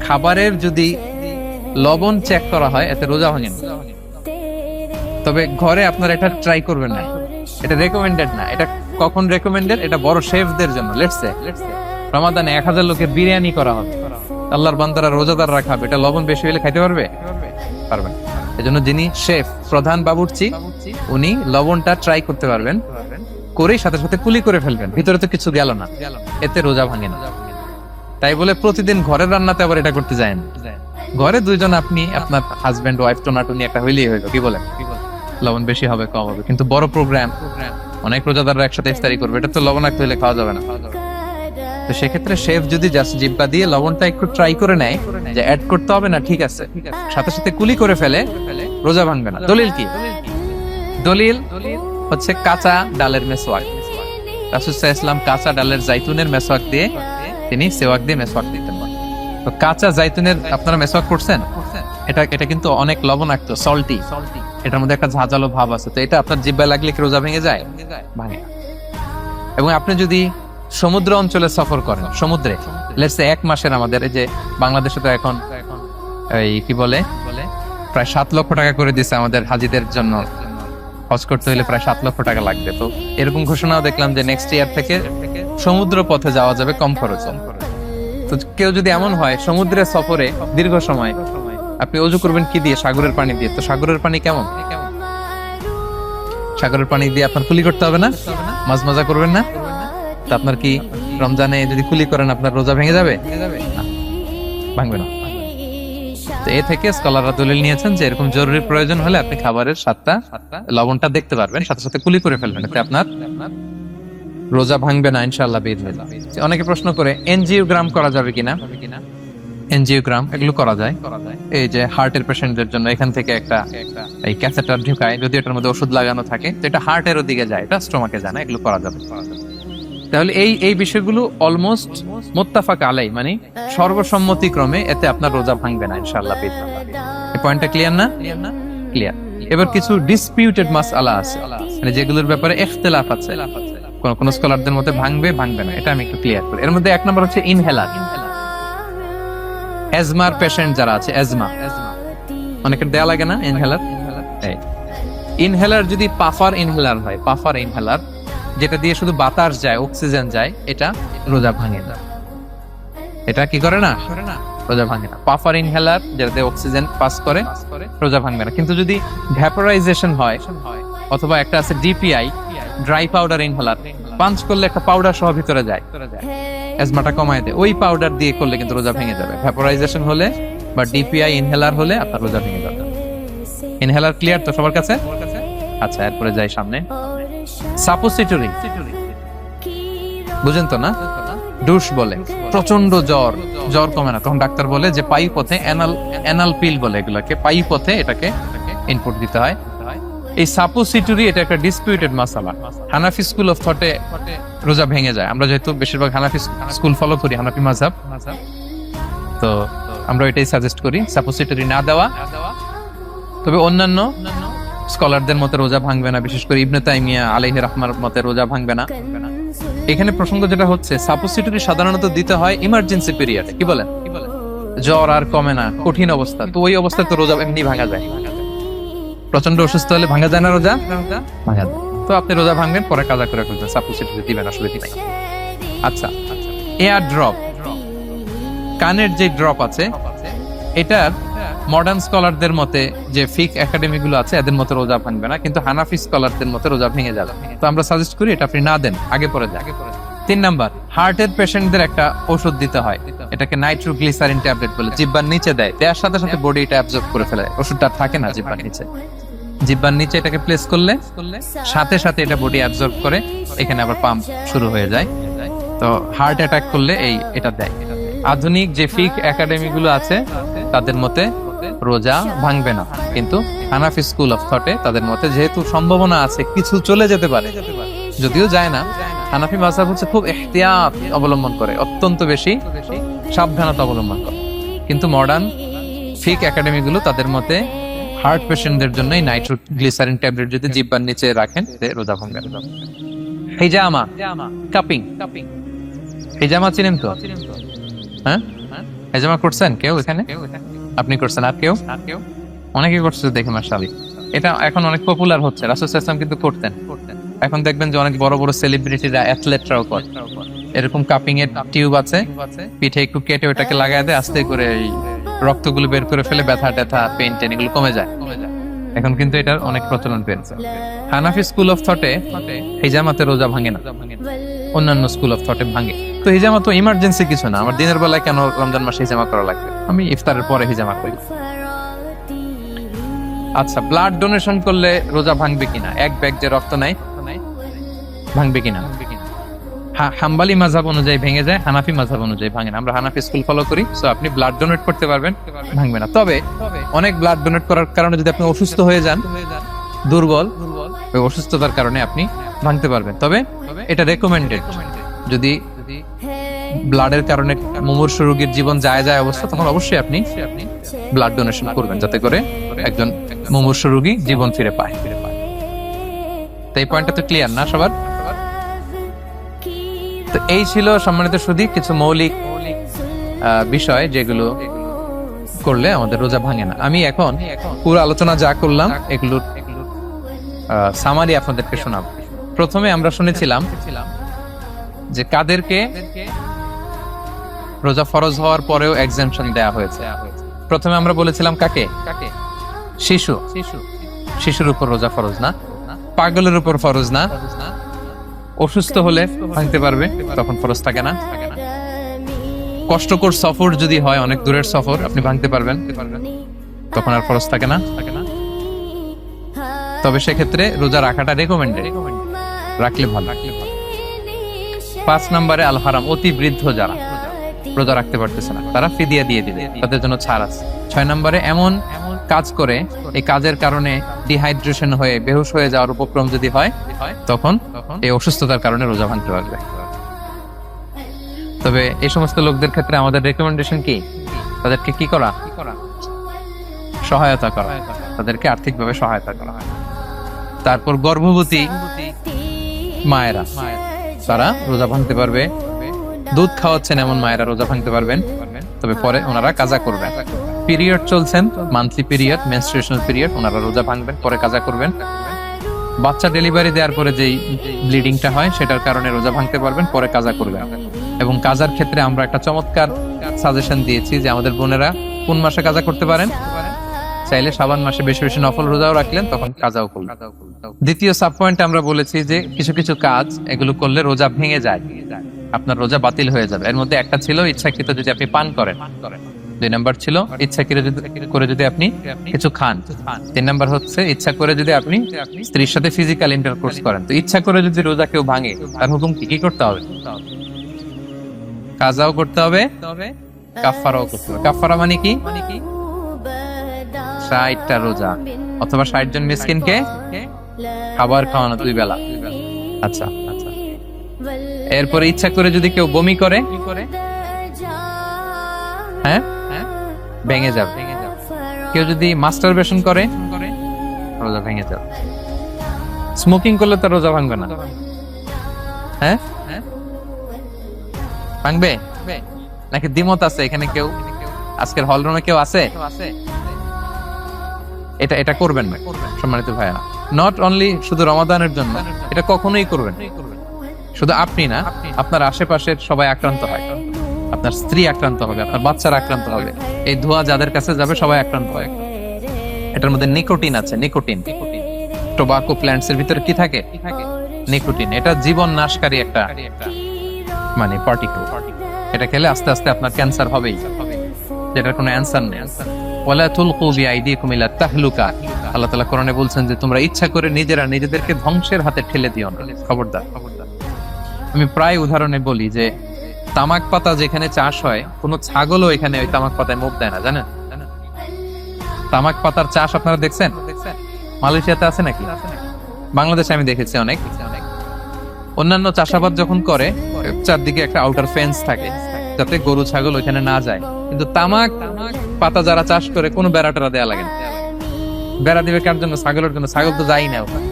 খাবারের যদি লবণ চেক করা হয় এতে রোজা ভাঙে না। তবে ঘরে আপনারা এটা ট্রাই করবেন না, এটা রেকমেন্ডেড না। এটা কখন রেকমেন্ডেড? এটা বড় শেফদের জন্য। লেটস সে রমাদানে 1000 লোকের বিরিয়ানি করা হবে, আল্লাহর বান্দারা রোজাদাররা খাবে, এটা লবণ বেশি হলে খাইতে পারবে? পারবেন। এজন্য যিনি শেফ, প্রধান বাবুর্চি, উনি লবণটা ট্রাই করতে পারবেন, করেই সাথে সাথে কুলি করে ফেলবেন, ভিতরে তো কিছু গেল না, এতে রোজা ভাঙে না। তাই বলে প্রতিদিন ঘরের রান্নাতে আবার এটা করতে যায় না। ঘরে 2 জন, আপনি আপনার হাজবেন্ড ওয়াইফ টোনাটুনি একটা হইলেই হইলো, কি বলেন? লবণ বেশি হবে কম হবে। কিন্তু বড় প্রোগ্রাম, অনেক রোজাদাররা একসাথে ইফতারি করবে, এটা তো লবণাক্ত হইলে খাওয়া যাবে না। তো সেক্ষেত্রে শেফ যদি জাস্ট জিহ্বা দিয়ে লবণটা একটু ট্রাই করে নেয় যে অ্যাড করতে হবে না, ঠিক আছে, সাথে সাথে কুলি করে ফেলে, রোজা ভাঙবে না। দলিল কি? দলিল হচ্ছে কাঁচা ডালের মেসওয়াক। রাসূল সাল্লাল্লাহু আলাইহি ওয়াসাল্লাম কাঁচা ডালের জাইতুনের মেসওয়াক দিয়ে তিনি সেওয়াক দিয়ে মেসওয়াক দিতেন। তো কাঁচা জাইতুনের আপনারা মেসওয়াক করছেন, এটা কিন্তু অনেক লবণাক্ত, সল্টি, এটার মধ্যে একটা ঝাঁঝালো ভাব আছে। তো এটা আপনার জিহ্বায় লাগলে কি রোজা ভেঙে যায়? ভাঙে। এবং আপনি যদি সমুদ্র অঞ্চলে সফর করেন, সমুদ্রে লেটস সে 1 মাসের, আমাদের এই যে বাংলাদেশে তো এখন এই কি বলে প্রায় 7 লক্ষ টাকা করে দিচ্ছে আমাদের হাজিদের জন্য, হজ করতে হলে প্রায় 7 লক্ষ টাকা লাগবে। তো এরকম ঘোষণাও দেখলাম যে নেক্সট ইয়ার থেকে সমুদ্র পথে যাওয়া যাবে কম খরচে। তো কেউ যদি এমন হয় সমুদ্রের সফরে দীর্ঘ সময়, আপনি ওযু করবেন কি দিয়ে? সাগরের পানি দিয়ে। তো সাগরের পানি কেমন? সাগরের পানি দিয়ে আপনার কুলি করতে হবে না? মাছ মজা করবেন না? তো আপনার কি রমজানে যদি কুলি করেন আপনার রোজা ভেঙে যাবে? ভাঙবে না। তো এ থেকে স্কলাররা দলিল নিয়েছেন যে এরকম জরুরি প্রয়োজন হলে আপনি খাবারের স্বাদটা, লবণটা দেখতে পারবেন, সাথে সাথে কুলি করে ফেলবেন, এতে আপনার রোজা ভাঙবে না ইনশাআল্লাহ বিইذনিল্লাহ। অনেকে প্রশ্ন করে এনজিওগ্রাম করা যাবে কিনা? এনজিওগ্রাম এগুলো করা যায়। এই যে হার্টের পেশেন্টদের জন্য এখান থেকে একটা এই ক্যাথেটার ঢুকায়, যদি এটার মধ্যে ওষুধ লাগানো থাকে তো এটা হার্টের দিকে যায়, এটা স্টোমাকে যায় না, এগুলো করা যাবে। তাহলে এই বিষয়গুলো অলমোস্ট মুত্তাফাক আলাই, মানে সর্বসম্মতিক্রমে এতে আপনার রোজা ভাঙবে না ইনশাআল্লাহ বিইذনিল্লাহ। এই পয়েন্টটা ক্লিয়ার না? ক্লিয়ার। এবার কিছু ডিসপিউটেড মাসআলা আছে, মানে যেগুলোর ব্যাপারে ইখতিলাফ আছে, কোন স্কলারদের মধ্যে ভাঙবে না, এটা আমি একটু ক্লিয়ার করি। এর মধ্যে 1 নম্বর হচ্ছে ইনহেলার। অ্যাজমার পেশেন্ট যারা আছে, অ্যাজমা অনেকের দেয়া লাগে না ইনহেলার। ইনহেলার যদি পাফার ইনহেলার হয়, পাফার ইনহেলার যেটা দিয়ে শুধু বাতাস যায়, অক্সিজেন যায়, এটা রোজা ভাঙে না। এটা কি করে না? রোজা ভাঙে না। পাফার ইনহেলার যেটা দিয়ে অক্সিজেন পাস করে, রোজা ভাঙবে না। কিন্তু যদি ভ্যাপোরাইজেশন হয়, অথবা একটা আছে DPI, dry powder inhaler, punch করলে একটা পাউডার সহ ভিতরে যায়, অ্যাজমাটা কমায় দেয়, ওই পাউডার দিয়ে করলে কিন্তু রোজা ভেঙে যাবে। ভ্যাপোরাইজেশন হলে বা ডিপিআই ইনহেলার হলে আপনার রোজা ভেঙে যাবে। ইনহেলার ক্লিয়ার তো সবার কাছে? আচ্ছা, এরপরে যাই সামনে। সাপোসিটরি বুঝেন তো না? ডুশ বলে, প্রচন্ড জ্বর কমে না, তখন ডাক্তার বলে যে পায়ু পথে অ্যানাল পিল বলে এগুলাকে, পায়ু পথে এটাকে ইনপুট দিতে হয়। এই সাপোসিটরি এটা একটা ডিসপিউটেড মাসালা। হানাফি স্কুল অফ থটে রোজা ভেঙে যায়। আমরা যেহেতু বেশিরভাগ হানাফি স্কুল ফলো করি, হানাফি মাযহাব, তো আমরা এটাই সাজেস্ট করি সাপোসিটরি না দেওয়া। তবে অন্যান্য স্কলারদের মতে রোজা ভাঙবে না, বিশেষ করে ইবনে তাইমিয়া আলাইহি রাহমার মতে রোজা ভাঙবে না। এখানে প্রসঙ্গ যেটা হচ্ছে, সাপোসিটরি সাধারণত দিতে হয় ইমার্জেন্সি পিরিয়ডে। কি বলেন? জ্বর আর কমে না, কঠিন অবস্থা, তো ওই অবস্থায় তো রোজা এমনি ভাঙা যায়। প্রচন্ড অসুস্থ হলে ভাঙা যায় না রোজা? ভাঙা যায়। তো আপনি রোজা ভাঙবেন, পরে কাজা করে ফেলবেন, সাপোসিটরি দিবেন, অসুবিধা নাই। আচ্ছা, এয়ার ড্রপ, কানের যে ড্রপ আছে, এটার মডার্ন স্কলারদের মতে, যে ফিক একাডেমি গুলো আছে, এদের মতে রোজা ভাঙবে না, কিন্তু হানাফি স্কলারদের মতে রোজা ভেঙে যাবে। তো আমরা সাজেস্ট করি এটা আপনি না দেন, আগে পরে যান। 3 নাম্বার, হার্টের পেশেন্টদের একটা ওষুধ দিতে হয়, এটাকে নাইট্রোগ্লিসারিন ট্যাবলেট বলে, জিহ্বার নিচে দেয়, দেওয়ার সাথে সাথে বডি এটা অ্যাবজর্ব করে ফেলে, ওষুধটা থাকে না জিহ্বার নিচে। জিহ্বার নিচে এটাকে প্লেস করলে সাথে সাথে এটা বডি অ্যাবজর্ব করে, এখানে আবার পাম্প শুরু হয়ে যায়। তো হার্ট অ্যাটাক করলে এটা দেয়। আধুনিক যে ফিক একাডেমি গুলো আছে তাদের মতে রোজা ভাঙবে না, কিন্তু হানাফি স্কুল অফ থটে তাদের মতে যেহেতু সম্ভাবনা আছে কিছু চলে যেতে পারে, যদিও যায় না, হানাফি মাযহাব হচ্ছে খুব ইহতিয়াত অবলম্বন করে, অত্যন্ত বেশি সাবধানতা অবলম্বন করে। কিন্তু মডার্ন ফিক একাডেমি গুলো তাদের মতে হার্ট পেশেন্টদের জন্য নাইট্রোগ্লিসারিন ট্যাবলেট যদি জিহ্বার নিচে রাখেন রোজা ভাঙবে না। হিজামা, কাপিং, হিজামা চিনেন তো? হ্যাঁ, হিজামা করছেন কেউ এখানে? আপনি করছেন, আর কেউ? অনেকে করছে দেখে মাশাআল্লাহ। এটা এখন অনেক পপুলার হচ্ছে, রাসূল সাল্লাল্লাহু আলাইহি ওয়াসাল্লাম কিন্তু করতেন। এখন দেখবেন যে অনেক বড় বড় সেলিব্রিটিরা, অ্যাথলেটরাও করে। এরকম কাপিং এর টিউব আছে, পিঠে একটু কেটে ওটাকে লাগায় দেয়, আস্তে করে এই রক্তগুলো বের করে ফেলে, ব্যথা ট্যাথা, পেইন টেন এগুলো কমে যায়। এখন কিন্তু এটার অনেক প্রচলন পেয়েছে। হানাফি স্কুল অফ থটে হিজামাতে রোজা ভাঙে না, অন্যান্য স্কুল অফ থটে ভাঙে। তো হিজামা তো ইমার্জেন্সি কিছু না, আমার দিনের বেলায় কেন রমজান মাসে হিজামা করা লাগবে? আমি ইফতারের পরে হিজামা করি। আচ্ছা, ব্লাড ডোনেশন করলে রোজা ভাঙবে কিনা? 1 ব্যাগ যে রক্ত নেয়, ভাঙবে কিনা? হাম্বালি মাযহাব অনুযায়ী ভেঙে যায়, হানাফি মাযহাব অনুযায়ী ভাঙে না। আমরা হানাফি স্কুল ফলো করি, সো আপনি ব্লাড ডোনেট করতে পারবেন, ভাঙবে না। তবে অনেক ব্লাড ডোনেট করার কারণে যদি আপনি অসুস্থ হয়ে যান, দুর্বল, ওই অসুস্থতার কারণে আপনি ভাঙতে পারবেন। তবে এটা রেকমেন্ডেড, যদি ব্লাডের কারণে মুমূর্ষু রোগীর জীবন যায় অবস্থা, তখন অবশ্যই আপনি ব্লাড ডোনেশন করবেন, যাতে করে একজন মুমূর্ষু রোগী জীবন ফিরে পায়। তো এই পয়েন্টটা তো ক্লিয়ার না সবার? তো এই ছিল সম্মানিত সুধী কিছু মৌলিক বিষয় যেগুলো করলে আমাদের রোজা ভাঙে না। আমি এখন পুরো আলোচনা যা করলাম এগুলোর সামারি আপনাদেরকে শোনাবো। প্রথমে আমরা শুনেছিলাম যে কাদেরকে রোজা ফরজ হওয়ার পরেও এক্সাম্পশন দেয়া হয়েছে। প্রথমে আমরা বলেছিলাম কাকে? শিশুর উপর রোজা ফরজ না, পাগলের উপর ফরজ না, অসুস্থ হলে ভাঙতে পারবে, তখন ফরজ থাকে না। কষ্টকর সফর যদি হয়, অনেক দূরের সফর, আপনি ভাঙতে পারবেন, তখন আর ফরজ থাকে না। তবে সেক্ষেত্রে রোজা রাখাটা রেকমেন্ডেড, রাখলে ভালো। 5 নম্বরে আল হারাম, অতি বৃদ্ধ যারা রোজা রাখতে পারতেছে না, তারা ফিদিয়া দিয়ে দিবে, তাদের জন্য ছাড় আছে। 6 নম্বরে এমন কাজ করে, এই কাজের কারণে ডিহাইড্রেশন হয়ে বেহুশ হয়ে যাওয়ার উপক্রম যদি হয়, তখন এই অসুস্থতার কারণে রোজা ভাঙতে পারবে। তবে এই সমস্ত লোকদের ক্ষেত্রে আমাদের রেকমেন্ডেশন কি? তাদেরকে কি করা? সহায়তা করা, তাদেরকে আর্থিকভাবে সহায়তা করা। তারপর গর্ভবতী মায়েরা, তারা রোজা ভাঙতে পারবে। দুধ খাওয়াচ্ছেন এমন মায়েরা রোজা ভাঙতে পারবেন, তবে পরে ওনারা কাজা করবেন। পিরিয়ড চলছেন, মান্থলি পিরিয়ড, মেনস্ট্রুয়েশনাল পিরিয়ড, ওনারা রোজা ভাঙবেন, পরে কাজা করবেন। বাচ্চা ডেলিভারি দেওয়ার পরে যেই ব্লিডিংটা হয়, সেটার কারণে রোজা ভাঙতে পারবেন, পরে কাজা করবেন। এবং কাজার ক্ষেত্রে আমরা একটা চমৎকার সাজেশন দিয়েছি যে আমাদের বোনেরা কোন মাসে কাজা করতে পারেন? চাইলে শাবান মাসে বেশি বেশি নফল রোজাও রাখলেন, তখন কাজাও করলেন। দ্বিতীয় সাব পয়েন্ট আমরা বলেছি যে কিছু কিছু কাজ এগুলো করলে রোজা ভেঙে যায়, আপনার রোজা বাতিল হয়ে যাবে। এর মধ্যে একটা ছিল ইচ্ছাকৃত যদি আপনি পান করেন, 2 নাম্বার ছিল ইচ্ছাকৃত করে যদি আপনি কিছু খান, 3 নাম্বার হচ্ছে ইচ্ছা করে যদি আপনি স্ত্রীর সাথে ফিজিক্যাল ইন্টারকোর্স করেন। তো ইচ্ছা করে যদি রোজা কেউ ভাঙে, তার হুকুম কি করতে হবে? কাজাও করতে হবে, কাফফারাও করতে হবে। কাফফারা মানে কি? 60টা রোজা অথবা 60 জন মিসকিনকে খাবার খাওয়ানো 2 বেলা। আচ্ছা, এরপরে ইচ্ছা করে যদি কেউ বমি করে, হ্যাঁ, ভেঙে যাবে। কেউ যদি মাস্টারবেশন করে, রোজা ভেঙে যাবে। স্মোকিং করলে তো রোজা ভাঙবে না, হ্যাঁ, ভাঙবে নাকি? দ্বিমত আছে এখানে। কেউ আজকের হল রুমে কেউ আছে? এটা করবেন না সম্মানিত ভাইয়া। নট অনলি শুধু রমাদানের জন্য, এটা কখনোই করবেন। শুধু আপনি না, আপনার আশেপাশের সবাই আক্রান্ত হয়, আপনার স্ত্রী আক্রান্ত হবে, আপনার বাচ্চারা আক্রান্ত হবে, এই ধোঁয়া যাদের কাছে যাবে সবাই আক্রান্ত হয়। এটার মধ্যে নিকোটিন আছে, নিকোটিন। টোবাকো প্ল্যান্টস এর ভিতরে কি থাকে? নিকোটিন। এটা জীবন নাশকারী একটা মানে পার্টিকেল। এটা খেলে আস্তে আস্তে আপনার ক্যান্সার হবেই, যেটার কোনো অ্যানসার নেই। ওয়ালা তুলকু বিআইদিকুম ইলা তাহলুকা, আল্লাহ তাআলা কোরআনে বলছেন যে তোমরা ইচ্ছা করে নিজেদেরকে ধ্বংসের হাতে ঠেলে দিও না। খবরদার। আমি প্রায় উদাহরণে বলি যে তামাক পাতা যেখানে চাষ হয়, কোন ছাগলও এখানে ওই তামাক পাতায় মুখ দেয় না, জানেন? তামাক পাতার চাষ আপনারা দেখছেন? মালয়েশিয়াতে আছে নাকি? বাংলাদেশে আমি দেখেছি অনেক। অন্যান্য চাষাবাদ যখন করে, চারদিকে একটা আউটার ফেন্স থাকে যাতে গরু ছাগল ওইখানে না যায়, কিন্তু তামাক পাতা যারা চাষ করে কোনো বেড়া টেরা দেয়া লাগে না। বেড়া দিবে কার জন্য? ছাগলের জন্য। ছাগল তো যাই না ওখানে।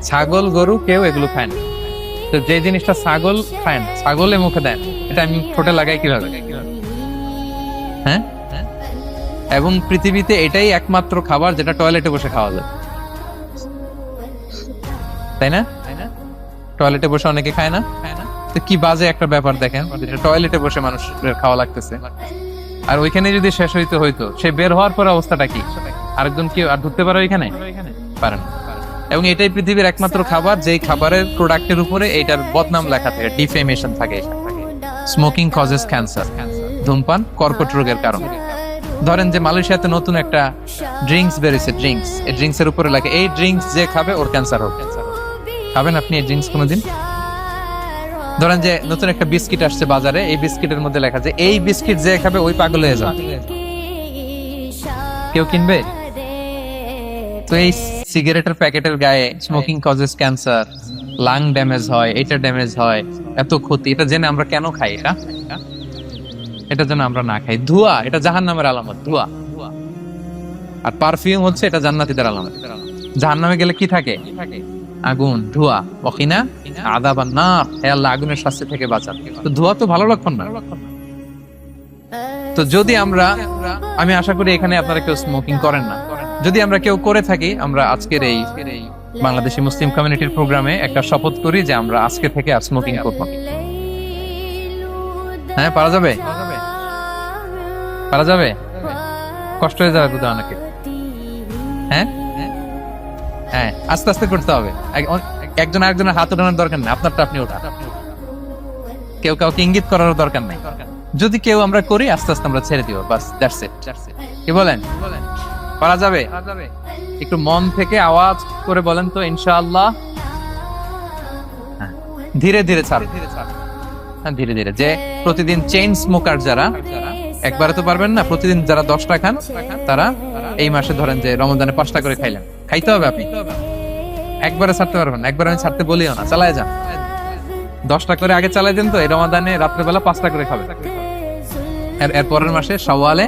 ছাগল গরু কেউ এগুলো খায় না। তো যে জিনিসটা ছাগল খায় না, ছাগলে মুখে দেন, এটা আমি ঠোঁটে লাগাই কিভাবে? হ্যাঁ। এবং পৃথিবীতে এটাই একমাত্র খাবার যেটা টয়লেটে বসে খাওয়া যায়, তাই না? টয়লেটে বসে অনেকে খায় না। তো কি বাজে একটা ব্যাপার দেখেন, যেটা টয়লেটে বসে মানুষের খাওয়া লাগতেছে। আর ওইখানে যদি শেষ হইতো, সে বের হওয়ার পর অবস্থাটা কি? আরেকজন কি আর ঢুকতে পারে ওইখানে? পারেন। এবং এটাই পৃথিবীর একমাত্র খাবার যেই খাবারের প্রোডাক্টের উপরে এইটার বদনাম লেখা থাকে, ডিফেমেশন থাকে। স্মোকিং কজেস ক্যান্সার, ধূমপান কর্কট রোগের কারণ। ধরেন যে মালয়েশিয়াতে নতুন একটা ড্রিঙ্কস বেরিয়েছে, ড্রিঙ্কস, এই ড্রিঙ্কস এর উপরে লেখা এই ড্রিঙ্কস যে খাবে ওর ক্যান্সার হবে। খাবেন আপনি এই ড্রিঙ্কস কোনোদিন? ধরেন যে নতুন একটা বিস্কিট আসছে বাজারে, এই বিস্কিটের মধ্যে লেখা যে এই বিস্কিট যে খাবে ওই পাগল হয়ে যাবে, কেউ কিনবে? তো এই সিগারেটের প্যাকেটের গায়ে smoking causes cancer, lung damage হয়, এটা ড্যামেজ হয়, এত ক্ষতি, এটা জেনে আমরা কেন খাই? এটা যেন আমরা না খাই। ধোঁয়া, এটা জাহান্নামের আলামত, ধোঁয়া। আর পারফিউম হচ্ছে এটা জান্নাতীদের আলামত। জাহান্নামে গেলে কি থাকে? আগুন, ধোঁয়া। ওয়াকিনা আযাবান নার, হে আল্লাহ আগুনের শাস্তি থেকে বাঁচান। তো ধোঁয়া তো ভালো লক্ষণ না। তো যদি আমরা, আমি আশা করি এখানে আপনারা কেউ স্মোকিং করেন না, যদি আমরা কেউ করে থাকি, আমরা আজকের এই বাংলাদেশি মুসলিম কমিউনিটির প্রোগ্রামে একটা শপথ করি যে আমরা আজকে থেকে আর স্মোকিং করব না। হ্যাঁ, পারা যাবে? পারা যাবে? কষ্ট হয়ে যাবে বুঝতে অনেকে। হ্যাঁ হ্যাঁ, আস্তে আস্তে করতে হবে। একজন আরেকজনের হাত ওঠানোর দরকার নেই, আপনারটা আপনি ওঠান। কেউ কাউকে ইঙ্গিত করার দরকার নেই। যদি কেউ আমরা করি, আস্তে আস্তে আমরা ছেড়ে দিব, বাস, দ্যাটস ইট। কি বলেন? পারা যাবে? একটু মন থেকে আওয়াজ করে বলেন তো ইনশাআল্লাহ। ধীরে ধীরে ছাড়, হ্যাঁ ধীরে ধীরে। যে প্রতিদিন চেইন স্মোকার যারা, একবারে তো পারবেন না, প্রতিদিন যারা 10টা খান, তারা এই মাসে ধরেন যে রমজানে 5টা করে খাইলেন, খাইতে হবে আপনি। একবারে ছাড়তে পারবেন না, একবার আমি ছাড়তে বলিও না, চালায় যান। 10টা করে আগে চালাই দেন, তো এই রমাদানে রাত্রেবেলা 5টা করে খাবেন। এর পরের মাসে শাওয়ালে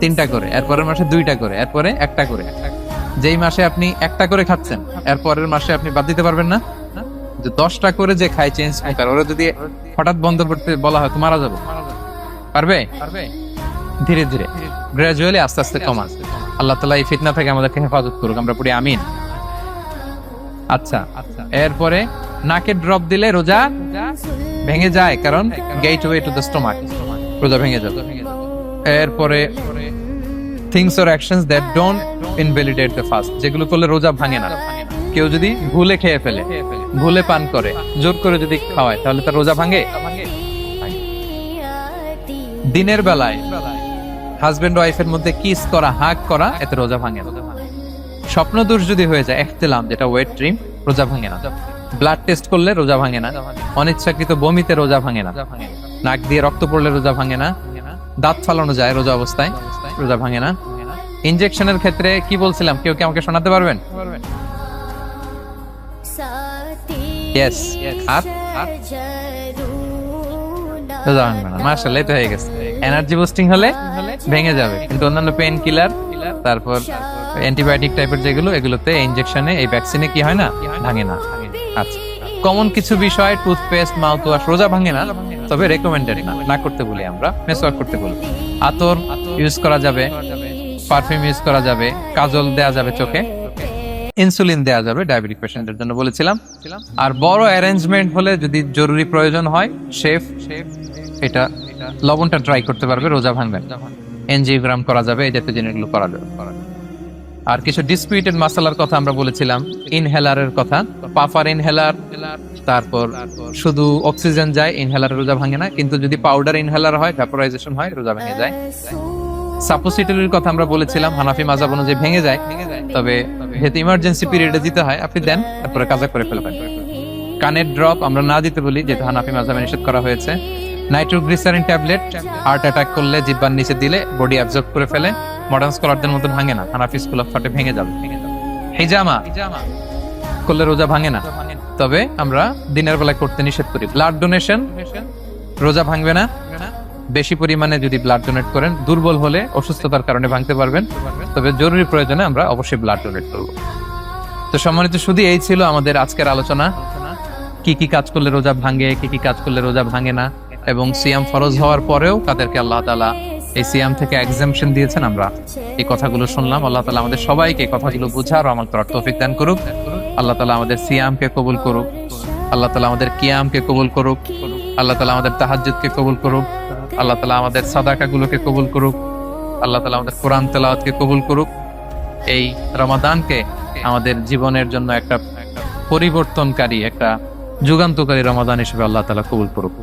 3টা করে, এর পরের মাসে 2টা করে, এরপরে 1টা করে। যেই মাসে আপনি 1টা করে খাচ্ছেন, এর পরের মাসে আপনি বাদ দিতে পারবেন না। যে 10টা করে যে খায় চেঞ্জ স্মোকার, ওরা যদি হঠাৎ বন্ধ করতে বলা হয় তো মারা যাবে। পারবে? ধীরে ধীরে, গ্রাজুয়ালি, আস্তে আস্তে কমান। আল্লাহ তাআলা এই ফিতনা থেকে আমাদেরকে হেফাজত করুক, আমরা পড়ি আমিন। আচ্ছা, এরপরে নাকে ড্রপ দিলে রোজা ভেঙে যায়, কারণ গেটওয়ে টু দ্য স্টোমাক, রোজা ভেঙে যাবে। এরপরে things or actions that don't invalidate the fast, যেগুলো করলে রোজা ভাঙে না। কেউ যদি ভুলে খেয়ে ফেলে, ভুলে পান করে, জোর করে যদি খাওয়ায়, তাহলে তার রোজা ভাঙে? দিনের বেলায় হাজবেন্ড ওয়াইফের মধ্যে কিস করা, হাগ করা, এতে রোজা ভাঙে না। স্বপ্ন দোষ যদি হয়ে যায়, ইহতিলাম, যেটা ওয়েট ড্রিম, রোজা ভাঙে না। ব্লাড টেস্ট করলে রোজা ভাঙে না। অনিচ্ছাকৃত বমিতে রোজা ভাঙে না। নাক দিয়ে রক্ত পড়লে রোজা ভাঙে না। দাঁত ফালানো যায় রোজা অবস্থায়, রোজা ভাঙে না। ইনজেকশনের ক্ষেত্রে কি বলছিলাম, কেউ কি আমাকে শোনাতে পারবেন? ইয়েস, আর রোজা ভাঙবে না। মাশাআল্লাহ, এটা হয়ে গেছে। এনার্জি বুস্টিং হলে ভেঙে যাবে, কিন্তু অন্যান্য পেইন কিলার, তারপর অ্যান্টিবায়োটিক টাইপের যেগুলো, এগুলোতে ইনজেকশনে, এই ভ্যাকসিনে কি হয় না, ভাঙে না। আচ্ছা, কমন কিছু বিষয়, টুথপেস্ট, মাউথ ওয়াশ, রোজা ভাঙে না, তবে রেকমেন্ডেড না করতে বলি আমরা, মেসওয়াক করতে বলি। আতর ইউজ করা যাবে, পারফিউম ইউজ করা যাবে, কাজল দেয়া যাবে চোখে, ইনসুলিন দেয়া যাবে ডায়াবেটিক পেশেন্টদের জন্য বলেছিলাম। আর বড় অ্যারেঞ্জমেন্ট হলে, যদি জরুরি প্রয়োজন হয়, শেফ এটা লবণটা ট্রাই করতে পারবে, রোজা ভাঙবে। এনজিওগ্রাম করা যাবে, এই জাতীয় জিনিসগুলো করা যাবে। আর কিছু ডিসপিউটেড মাসালার কথা আমরা বলেছিলাম, ইনহেলারের কথা, পাফার ইনহেলার, তারপর শুধু অক্সিজেন যায়, ইনহেলার রোজা ভাঙে না। কিন্তু যদি পাউডার ইনহেলার হয়, ভ্যাপোরাইজেশন হয়, রোজা ভেঙে যায়। সাপোসিটরির কথা আমরা বলেছিলাম, হানাফি মাযহাব অনুযায়ী ভেঙে যায়, তবে যেহেতু ইমার্জেন্সি পিরিয়ডে দিতে হয়, আপনি দেন, তারপরে কাজা করে ফেলবেন। কানের ড্রপ আমরা না দিতে বলি, যেহেতু হানাফি মাযহাবে নিষেধ করা হয়েছে। নাইট্রোগ্লিসারিন ট্যাবলেট হার্ট অ্যাটাক করলে জিহ্বার নিচে দিলে বডি অ্যাবজর্ব করে ফেলে, মডার্ন স্কলারদের মতো ভাঙে না, হানাফি স্কুল অফ থটে ভেঙে যাবে। হিজামা করলে রোজা ভাঙে না, তবে আমরা দিনের বেলায় করতে নিষেধ করি। ব্লাড ডোনেশন রোজা ভাঙবে না, বেশি পরিমাণে যদি ব্লাড ডোনেট করেন, দুর্বল হলে অসুস্থতার কারণে ভাঙতে পারবেন, তবে জরুরি প্রয়োজনে আমরা অবশ্যই ব্লাড ডোনেট করব। তো সম্মানিত শুধু এই ছিল আমাদের আজকের আলোচনা, কি কি কাজ করলে রোজা ভাঙে, কি কি কাজ করলে রোজা ভাঙে না, এবং সিয়াম ফরজ হওয়ার পরেও তাদেরকে আল্লাহ তাআলা এই সিয়াম থেকে এক্সাম্পশন দিয়েছেন। আমরা এই কথাগুলো শুনলাম। আল্লাহ তাআলা আমাদের সবাইকে এই কথাগুলো বুঝার ও আমল করার তৌফিক দান করুক। আল্লাহ তাআলা আমাদের সিয়ামকে কবুল করুক, আল্লাহ তাআলা আমাদের কিয়ামকে কবুল করুক, আল্লাহ তাআলা আমাদের তাহাজ্জুদকে কবুল করুক, আল্লাহ তাআলা আমাদের সাদাকাগুলোকে কবুল করুক, আল্লাহ তাআলা আমাদের কোরআন তেলাওয়াতকে কবুল করুক। এই রমাদানকে আমাদের জীবনের জন্য একটা পরিবর্তনকারী, একটা যুগান্তকারী রমাদান হিসেবে আল্লাহ তাআলা কবুল করুক।